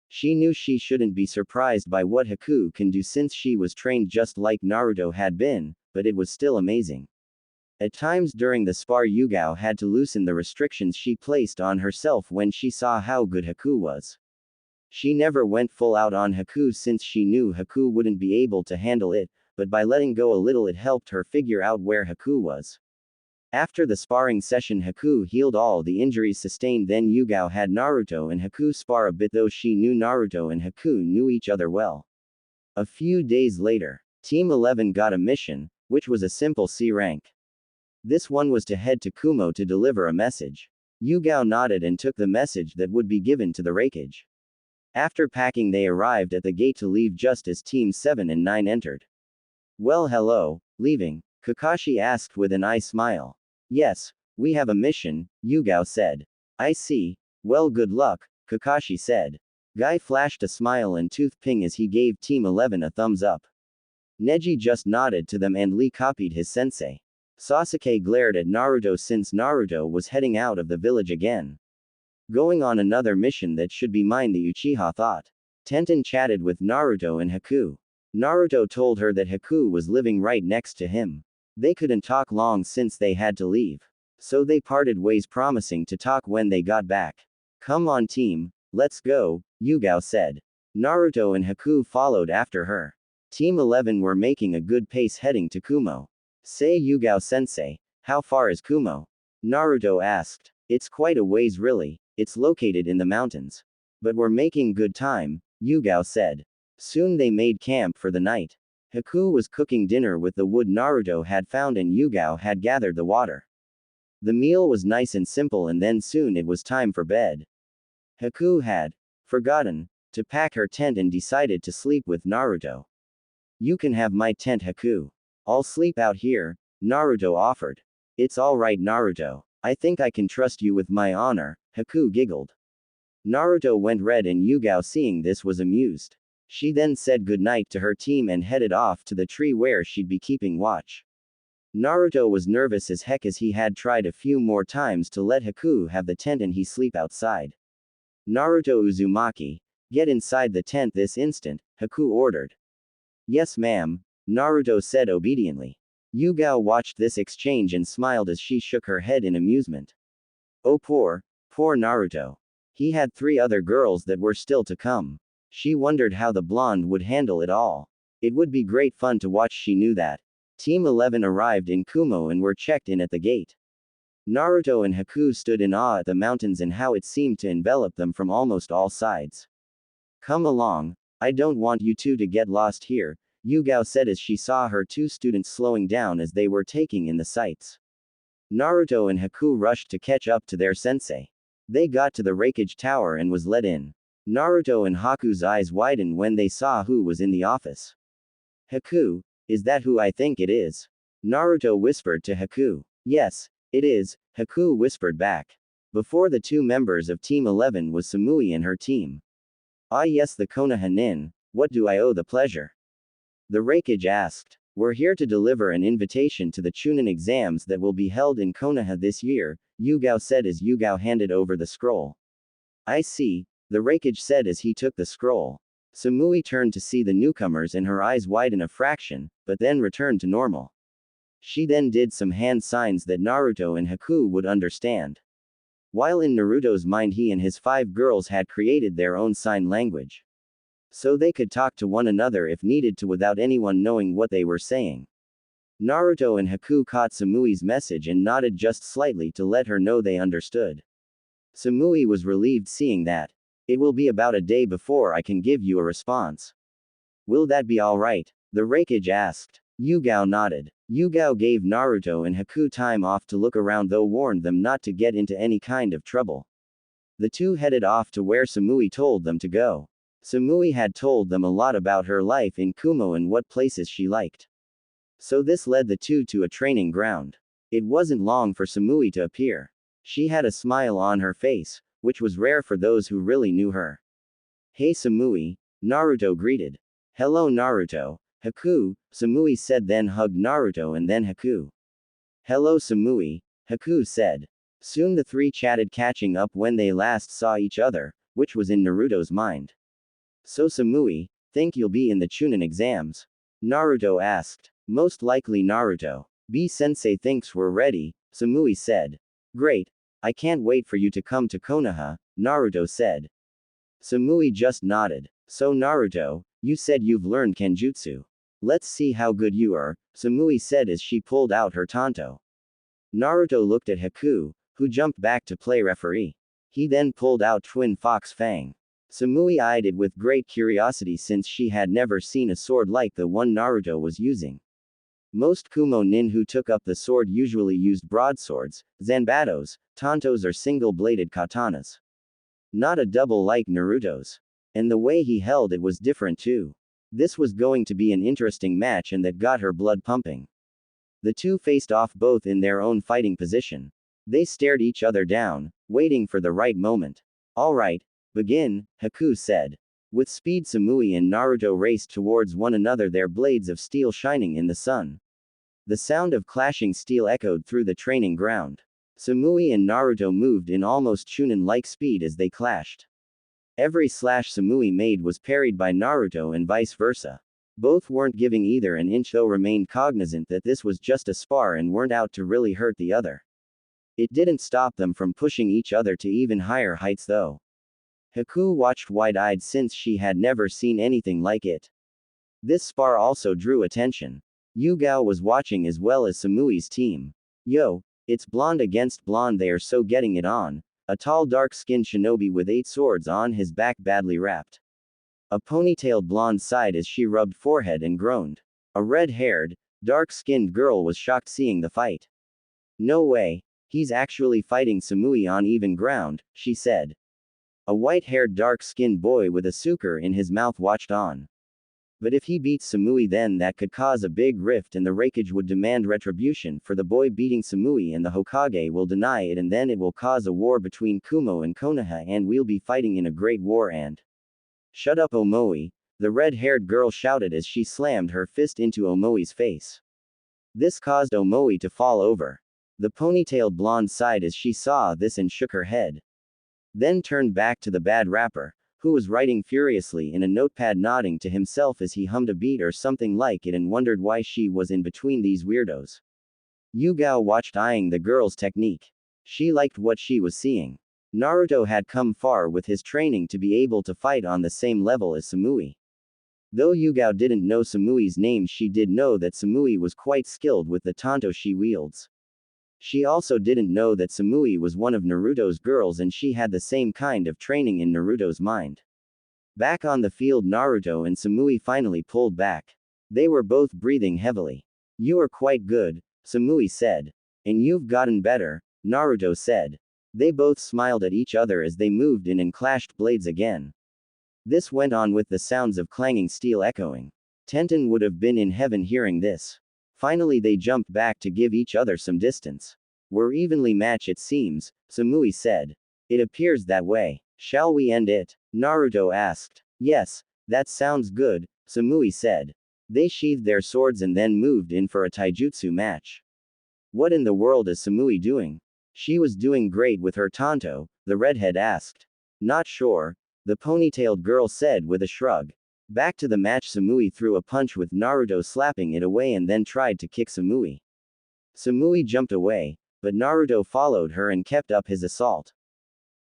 She knew she shouldn't be surprised by what Haku can do since she was trained just like Naruto had been, but it was still amazing. At times during the spar Yugao had to loosen the restrictions she placed on herself when she saw how good Haku was. She never went full out on Haku since she knew Haku wouldn't be able to handle it, but by letting go a little it helped her figure out where Haku was. After the sparring session Haku healed all the injuries sustained, then Yugao had Naruto and Haku spar a bit, though she knew Naruto and Haku knew each other well. A few days later, Team 11 got a mission, which was a simple C rank. This one was to head to Kumo to deliver a message. Yugao nodded and took the message that would be given to the Raikage. After packing they arrived at the gate to leave just as Team 7 and 9 entered. Well, hello, leaving? Kakashi asked with an eye smile. Yes, we have a mission, Yugao said. I see. Well, good luck, Kakashi said. Guy flashed a smile and toothed ping as he gave Team 11 a thumbs up. Neji just nodded to them and Lee copied his sensei. Sasuke glared at Naruto since Naruto was heading out of the village again. Going on another mission that should be mine, the Uchiha thought. Tenten chatted with Naruto and Haku. Naruto told her that Haku was living right next to him. They couldn't talk long since they had to leave. So they parted ways, promising to talk when they got back. Come on team, let's go, Yugao said. Naruto and Haku followed after her. Team 11 were making a good pace heading to Kumo. Say Yugao-sensei, how far is Kumo? Naruto asked. It's quite a ways really, it's located in the mountains. But we're making good time, Yugao said. Soon they made camp for the night. Haku was cooking dinner with the wood Naruto had found and Yugao had gathered the water. The meal was nice and simple and then soon it was time for bed. Haku had forgotten to pack her tent and decided to sleep with Naruto. You can have my tent, Haku. I'll sleep out here, Naruto offered. It's alright, Naruto. I think I can trust you with my honor, Haku giggled. Naruto went red and Yugao seeing this was amused. She then said goodnight to her team and headed off to the tree where she'd be keeping watch. Naruto was nervous as heck as he had tried a few more times to let Haku have the tent and he sleep outside. Naruto Uzumaki, get inside the tent this instant, Haku ordered. Yes ma'am, Naruto said obediently. Yugao watched this exchange and smiled as she shook her head in amusement. Oh poor Naruto. He had 3 other girls that were still to come. She wondered how the blonde would handle it all. It would be great fun to watch. She knew that. Team 11 arrived in Kumo and were checked in at the gate. Naruto and Haku stood in awe at the mountains and how it seemed to envelop them from almost all sides. Come along, I don't want you two to get lost here, Yugao said as she saw her two students slowing down as they were taking in the sights. Naruto and Haku rushed to catch up to their sensei. They got to the Raikage Tower and was let in. Naruto and Haku's eyes widened when they saw who was in the office. Haku, is that who I think it is? Naruto whispered to Haku. Yes, it is, Haku whispered back. Before the two members of Team 11 was Samui and her team. Ah yes, the Konoha Nin, what do I owe the pleasure? The Raikage asked. We're here to deliver an invitation to the Chunin exams that will be held in Konoha this year, Yugao said as Yugao handed over the scroll. I see, the Raikage said as he took the scroll. Samui turned to see the newcomers and her eyes widened a fraction, but then returned to normal. She then did some hand signs that Naruto and Haku would understand. While in Naruto's mind he and his 5 girls had created their own sign language. So they could talk to one another if needed to without anyone knowing what they were saying. Naruto and Haku caught Samui's message and nodded just slightly to let her know they understood. Samui was relieved seeing that. It will be about a day before I can give you a response. Will that be alright? The Raikage asked. Yugao nodded. Yugao gave Naruto and Haku time off to look around though warned them not to get into any kind of trouble. The two headed off to where Samui told them to go. Samui had told them a lot about her life in Kumo and what places she liked. So this led the two to a training ground. It wasn't long for Samui to appear. She had a smile on her face, which was rare for those who really knew her. Hey Samui, Naruto greeted. Hello Naruto, Haku, Samui said then hugged Naruto and then Haku. Hello Samui, Haku said. Soon the three chatted catching up when they last saw each other, which was in Naruto's mind. So Samui, think you'll be in the Chunin exams? Naruto asked. Most likely Naruto. B-sensei thinks we're ready, Samui said. Great. I can't wait for you to come to Konoha, Naruto said. Samui just nodded. So Naruto, you said you've learned Kenjutsu. Let's see how good you are, Samui said as she pulled out her tanto. Naruto looked at Haku, who jumped back to play referee. He then pulled out Twin Fox Fang. Samui eyed it with great curiosity since she had never seen a sword like the one Naruto was using. Most Kumo nin who took up the sword usually used broadswords, zanbatos, tantos or single-bladed katanas. Not a double like Naruto's. And the way he held it was different too. This was going to be an interesting match and that got her blood pumping. The two faced off both in their own fighting position. They stared each other down, waiting for the right moment. Alright, begin, Haku said. With speed Samui and Naruto raced towards one another, their blades of steel shining in the sun. The sound of clashing steel echoed through the training ground. Samui and Naruto moved in almost Chunin-like speed as they clashed. Every slash Samui made was parried by Naruto and vice versa. Both weren't giving either an inch though remained cognizant that this was just a spar and weren't out to really hurt the other. It didn't stop them from pushing each other to even higher heights though. Haku watched wide-eyed since she had never seen anything like it. This spar also drew attention. Yugao was watching as well as Samui's team. Yo, it's blonde against blonde, they are so getting it on. A tall dark-skinned shinobi with 8 swords on his back badly wrapped. A ponytailed blonde sighed as she rubbed forehead and groaned. A red-haired, dark-skinned girl was shocked seeing the fight. No way, he's actually fighting Samui on even ground, she said. A white-haired dark-skinned boy with a suker in his mouth watched on. But if he beats Samui then that could cause a big rift and the Raikage would demand retribution for the boy beating Samui and the Hokage will deny it and then it will cause a war between Kumo and Konoha and we'll be fighting in a great war and… Shut up Omoi, the red-haired girl shouted as she slammed her fist into Omoi's face. This caused Omoi to fall over. The ponytailed blonde sighed as she saw this and shook her head. Then turned back to the bad rapper, who was writing furiously in a notepad nodding to himself as he hummed a beat or something like it and wondered why she was in between these weirdos. Yugao watched eyeing the girl's technique. She liked what she was seeing. Naruto had come far with his training to be able to fight on the same level as Samui. Though Yugao didn't know Samui's name, she did know that Samui was quite skilled with the tanto she wields. She also didn't know that Samui was one of Naruto's girls and she had the same kind of training in Naruto's mind. Back on the field, Naruto and Samui finally pulled back. They were both breathing heavily. You are quite good, Samui said. And you've gotten better, Naruto said. They both smiled at each other as they moved in and clashed blades again. This went on with the sounds of clanging steel echoing. Tenten would have been in heaven hearing this. Finally they jumped back to give each other some distance. We're evenly matched it seems, Samui said. It appears that way. Shall we end it? Naruto asked. Yes, that sounds good, Samui said. They sheathed their swords and then moved in for a taijutsu match. What in the world is Samui doing? She was doing great with her tanto, the redhead asked. Not sure, the ponytailed girl said with a shrug. Back to the match, Samui threw a punch with Naruto slapping it away and then tried to kick Samui. Samui jumped away, but Naruto followed her and kept up his assault.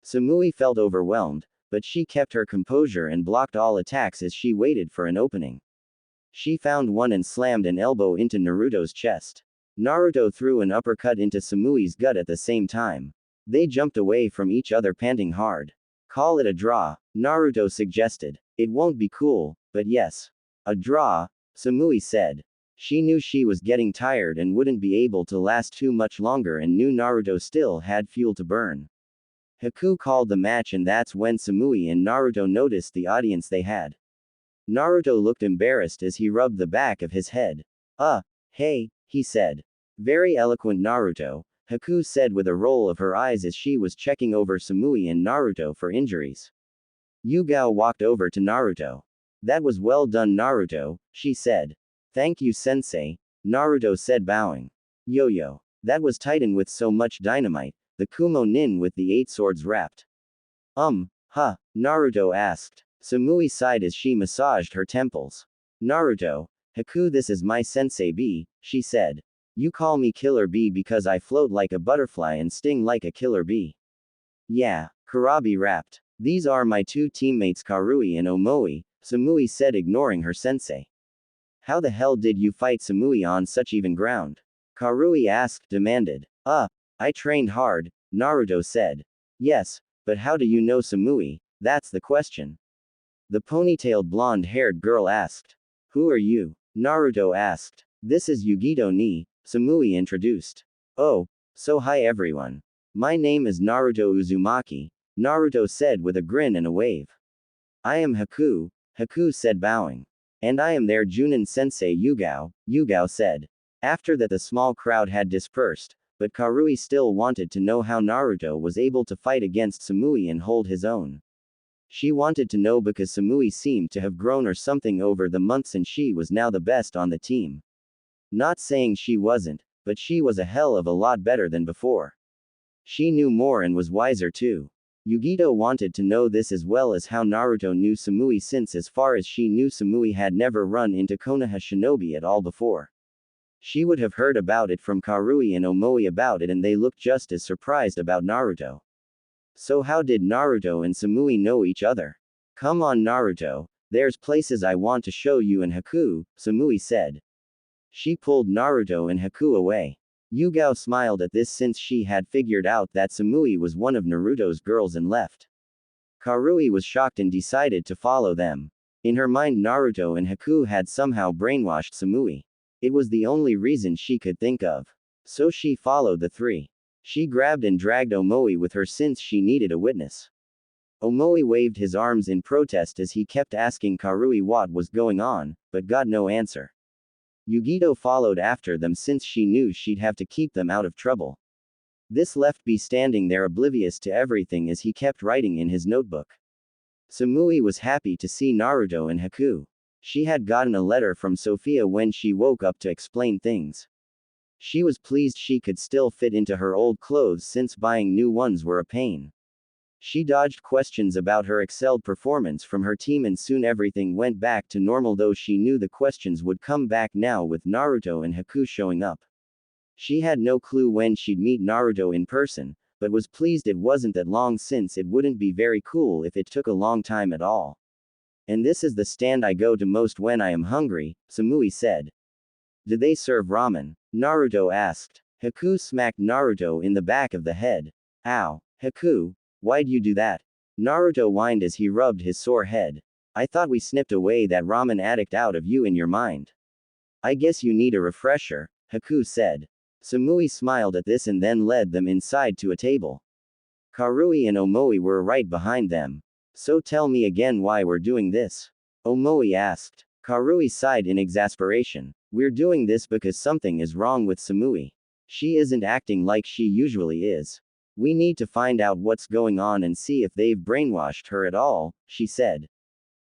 Samui felt overwhelmed, but she kept her composure and blocked all attacks as she waited for an opening. She found one and slammed an elbow into Naruto's chest. Naruto threw an uppercut into Samui's gut at the same time. They jumped away from each other panting hard. Call it a draw, Naruto suggested. It won't be cool, but yes. A draw, Samui said. She knew she was getting tired and wouldn't be able to last too much longer and knew Naruto still had fuel to burn. Haku called the match and that's when Samui and Naruto noticed the audience they had. Naruto looked embarrassed as he rubbed the back of his head. Hey, he said. Very eloquent Naruto, Haku said with a roll of her eyes as she was checking over Samui and Naruto for injuries. Yugao walked over to Naruto. That was well done Naruto, she said. Thank you sensei, Naruto said bowing. Yo-yo. That was Titan with so much dynamite, the Kumo nin with the 8 swords wrapped. Naruto asked. Samui sighed as she massaged her temples. Naruto, Haku this is my sensei B, she said. You call me Killer Bee because I float like a butterfly and sting like a killer bee. Yeah, Kurabi rapped. These are my 2 teammates Karui and Omoi, Samui said ignoring her sensei. How the hell did you fight Samui on such even ground? Karui demanded. I trained hard, Naruto said. Yes, but how do you know Samui? That's the question. The ponytailed blonde-haired girl asked. Who are you? Naruto asked. This is Yugito ni, Samui introduced. Oh, so hi everyone. My name is Naruto Uzumaki, Naruto said with a grin and a wave. I am Haku, Haku said bowing. And I am their Junin sensei Yugao, Yugao said. After that the small crowd had dispersed, but Karui still wanted to know how Naruto was able to fight against Samui and hold his own. She wanted to know because Samui seemed to have grown or something over the months and she was now the best on the team. Not saying she wasn't, but she was a hell of a lot better than before. She knew more and was wiser too. Yugito wanted to know this as well as how Naruto knew Samui since as far as she knew Samui had never run into Konoha Shinobi at all before. She would have heard about it from Karui and Omoi about it and they looked just as surprised about Naruto. So how did Naruto and Samui know each other? Come on Naruto, there's places I want to show you and Haku, Samui said. She pulled Naruto and Haku away. Yugao smiled at this since she had figured out that Samui was one of Naruto's girls and left. Karui was shocked and decided to follow them. In her mind Naruto and Haku had somehow brainwashed Samui. It was the only reason she could think of. So she followed the 3. She grabbed and dragged Omoi with her since she needed a witness. Omoi waved his arms in protest as he kept asking Karui what was going on, but got no answer. Yugito followed after them since she knew she'd have to keep them out of trouble. This left B standing there oblivious to everything as he kept writing in his notebook. Samui was happy to see Naruto and Haku. She had gotten a letter from Sophia when she woke up to explain things. She was pleased she could still fit into her old clothes since buying new ones were a pain. She dodged questions about her excelled performance from her team and soon everything went back to normal though she knew the questions would come back now with Naruto and Haku showing up. She had no clue when she'd meet Naruto in person, but was pleased it wasn't that long since it wouldn't be very cool if it took a long time at all. And this is the stand I go to most when I am hungry, Samui said. Do they serve ramen? Naruto asked. Haku smacked Naruto in the back of the head. Ow. Haku, why'd you do that? Naruto whined as he rubbed his sore head. I thought we snipped away that ramen addict out of you in your mind. I guess you need a refresher, Haku said. Samui smiled at this and then led them inside to a table. Karui and Omoi were right behind them. So tell me again why we're doing this. Omoi asked. Karui sighed in exasperation. We're doing this because something is wrong with Samui. She isn't acting like she usually is. We need to find out what's going on and see if they've brainwashed her at all, she said.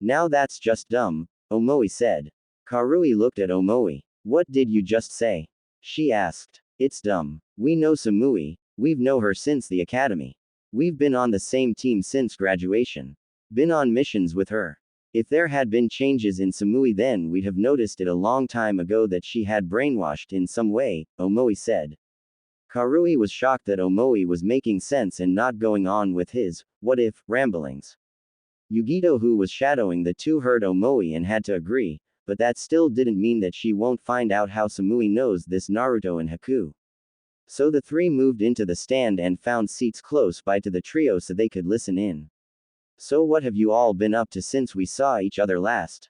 Now that's just dumb, Omoi said. Karui looked at Omoi. What did you just say? She asked. It's dumb. We know Samui, we've known her since the academy. We've been on the same team since graduation. Been on missions with her. If there had been changes in Samui then we'd have noticed it a long time ago that she had brainwashed in some way, Omoi said. Karui was shocked that Omoi was making sense and not going on with his, what if, ramblings. Yugito, who was shadowing the two, heard Omoi and had to agree, but that still didn't mean that she won't find out how Samui knows this Naruto and Haku. So the three moved into the stand and found seats close by to the trio so they could listen in. So what have you all been up to since we saw each other last?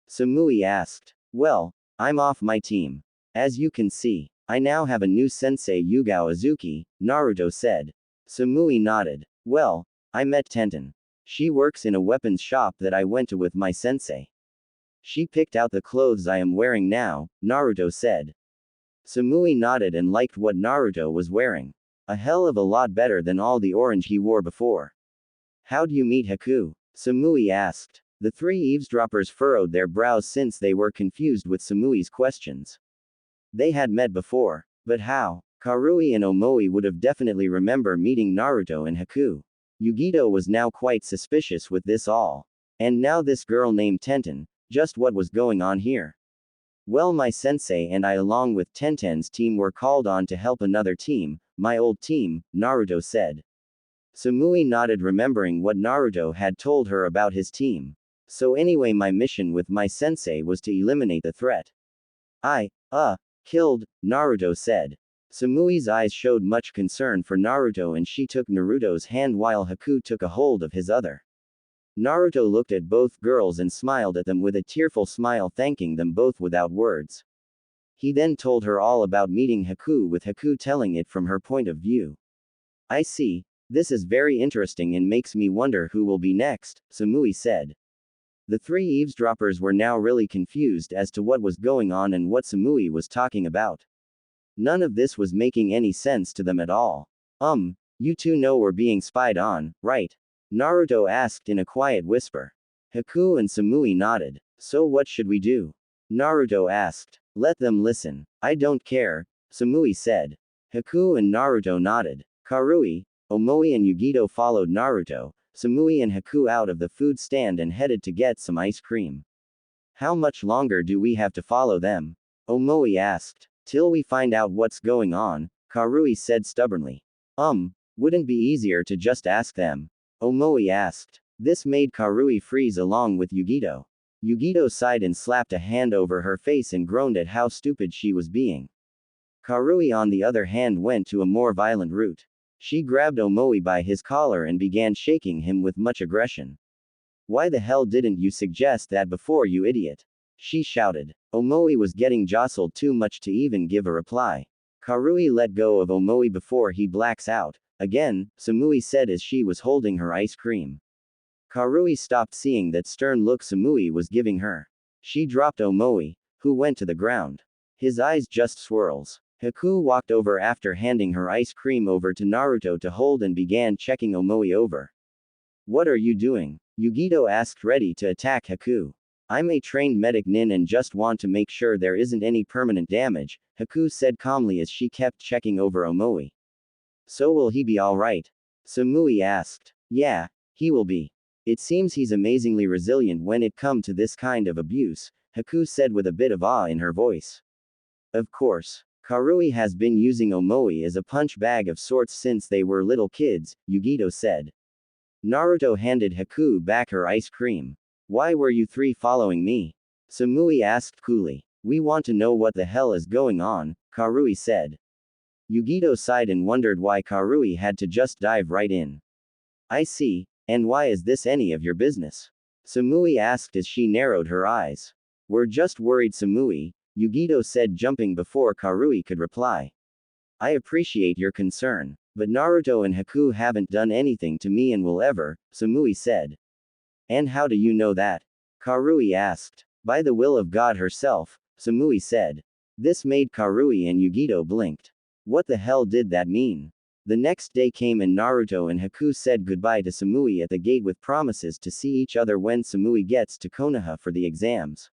Samui asked. Well, I'm off my team. As you can see, I now have a new sensei, Yugao Azuki, Naruto said. Samui nodded. Well, I met Tenten. She works in a weapons shop that I went to with my sensei. She picked out the clothes I am wearing now, Naruto said. Samui nodded and liked what Naruto was wearing. A hell of a lot better than all the orange he wore before. How'd you meet Haku? Samui asked. The three eavesdroppers furrowed their brows since they were confused with Samui's questions. They had met before, but how? Karui and Omoi would have definitely remember meeting Naruto and Haku. Yugito was now quite suspicious with this all. And now this girl named Tenten, just what was going on here? Well, my sensei and I along with Tenten's team were called on to help another team, my old team, Naruto said. Samui nodded, remembering what Naruto had told her about his team. So anyway, my mission with my sensei was to eliminate the threat. Killed, Naruto said. Samui's eyes showed much concern for Naruto and she took Naruto's hand while Haku took a hold of his other. Naruto looked at both girls and smiled at them with a tearful smile, thanking them both without words. He then told her all about meeting Haku, with Haku telling it from her point of view. I see. This is very interesting and makes me wonder who will be next, Samui said. The three eavesdroppers were now really confused as to what was going on and what Samui was talking about. None of this was making any sense to them at all. You two know we're being spied on, right? Naruto asked in a quiet whisper. Haku and Samui nodded. So what should we do? Naruto asked. Let them listen. I don't care, Samui said. Haku and Naruto nodded. Karui, Omoi and Yugito followed Naruto, Samui and Haku out of the food stand and headed to get some ice cream. How much longer do we have to follow them? Omoi asked. Till we find out what's going on, Karui said stubbornly. Wouldn't be easier to just ask them? Omoi asked. This made Karui freeze along with Yugito. Yugito sighed and slapped a hand over her face and groaned at how stupid she was being. Karui on the other hand went to a more violent route. She grabbed Omoi by his collar and began shaking him with much aggression. Why the hell didn't you suggest that before, you idiot? She shouted. Omoi was getting jostled too much to even give a reply. Karui let go of Omoi before he blacks out. Again, Samui said as she was holding her ice cream. Karui stopped seeing that stern look Samui was giving her. She dropped Omoi, who went to the ground. His eyes just swirls. Haku walked over after handing her ice cream over to Naruto to hold and began checking Omoi over. What are you doing? Yugito asked, ready to attack Haku. I'm a trained medic nin and just want to make sure there isn't any permanent damage, Haku said calmly as she kept checking over Omoi. So will he be alright? Samui asked. Yeah, he will be. It seems he's amazingly resilient when it comes to this kind of abuse, Haku said with a bit of awe in her voice. Of course. Karui has been using Omoi as a punch bag of sorts since they were little kids, Yugito said. Naruto handed Haku back her ice cream. Why were you three following me? Samui asked coolly. We want to know what the hell is going on, Karui said. Yugito sighed and wondered why Karui had to just dive right in. I see, and why is this any of your business? Samui asked as she narrowed her eyes. We're just worried, Samui, Yugito said, jumping before Karui could reply. I appreciate your concern, but Naruto and Haku haven't done anything to me and will ever, Samui said. And how do you know that? Karui asked. By the will of God herself, Samui said. This made Karui and Yugito blinked. What the hell did that mean? The next day came and Naruto and Haku said goodbye to Samui at the gate with promises to see each other when Samui gets to Konoha for the exams.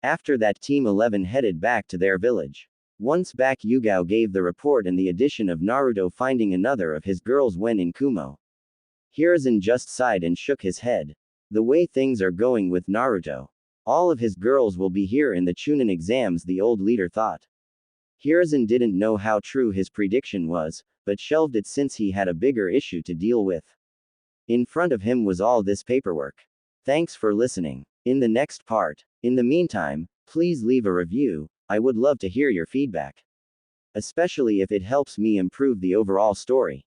After that, Team 11 headed back to their village. Once back, Yugao gave the report and the addition of Naruto finding another of his girls when in Kumo. Hiruzen just sighed and shook his head. The way things are going with Naruto. All of his girls will be here in the Chunin exams, the old leader thought. Hiruzen didn't know how true his prediction was, but shelved it since he had a bigger issue to deal with. In front of him was all this paperwork. Thanks for listening. In the next part. In the meantime, please leave a review. I would love to hear your feedback. Especially if it helps me improve the overall story.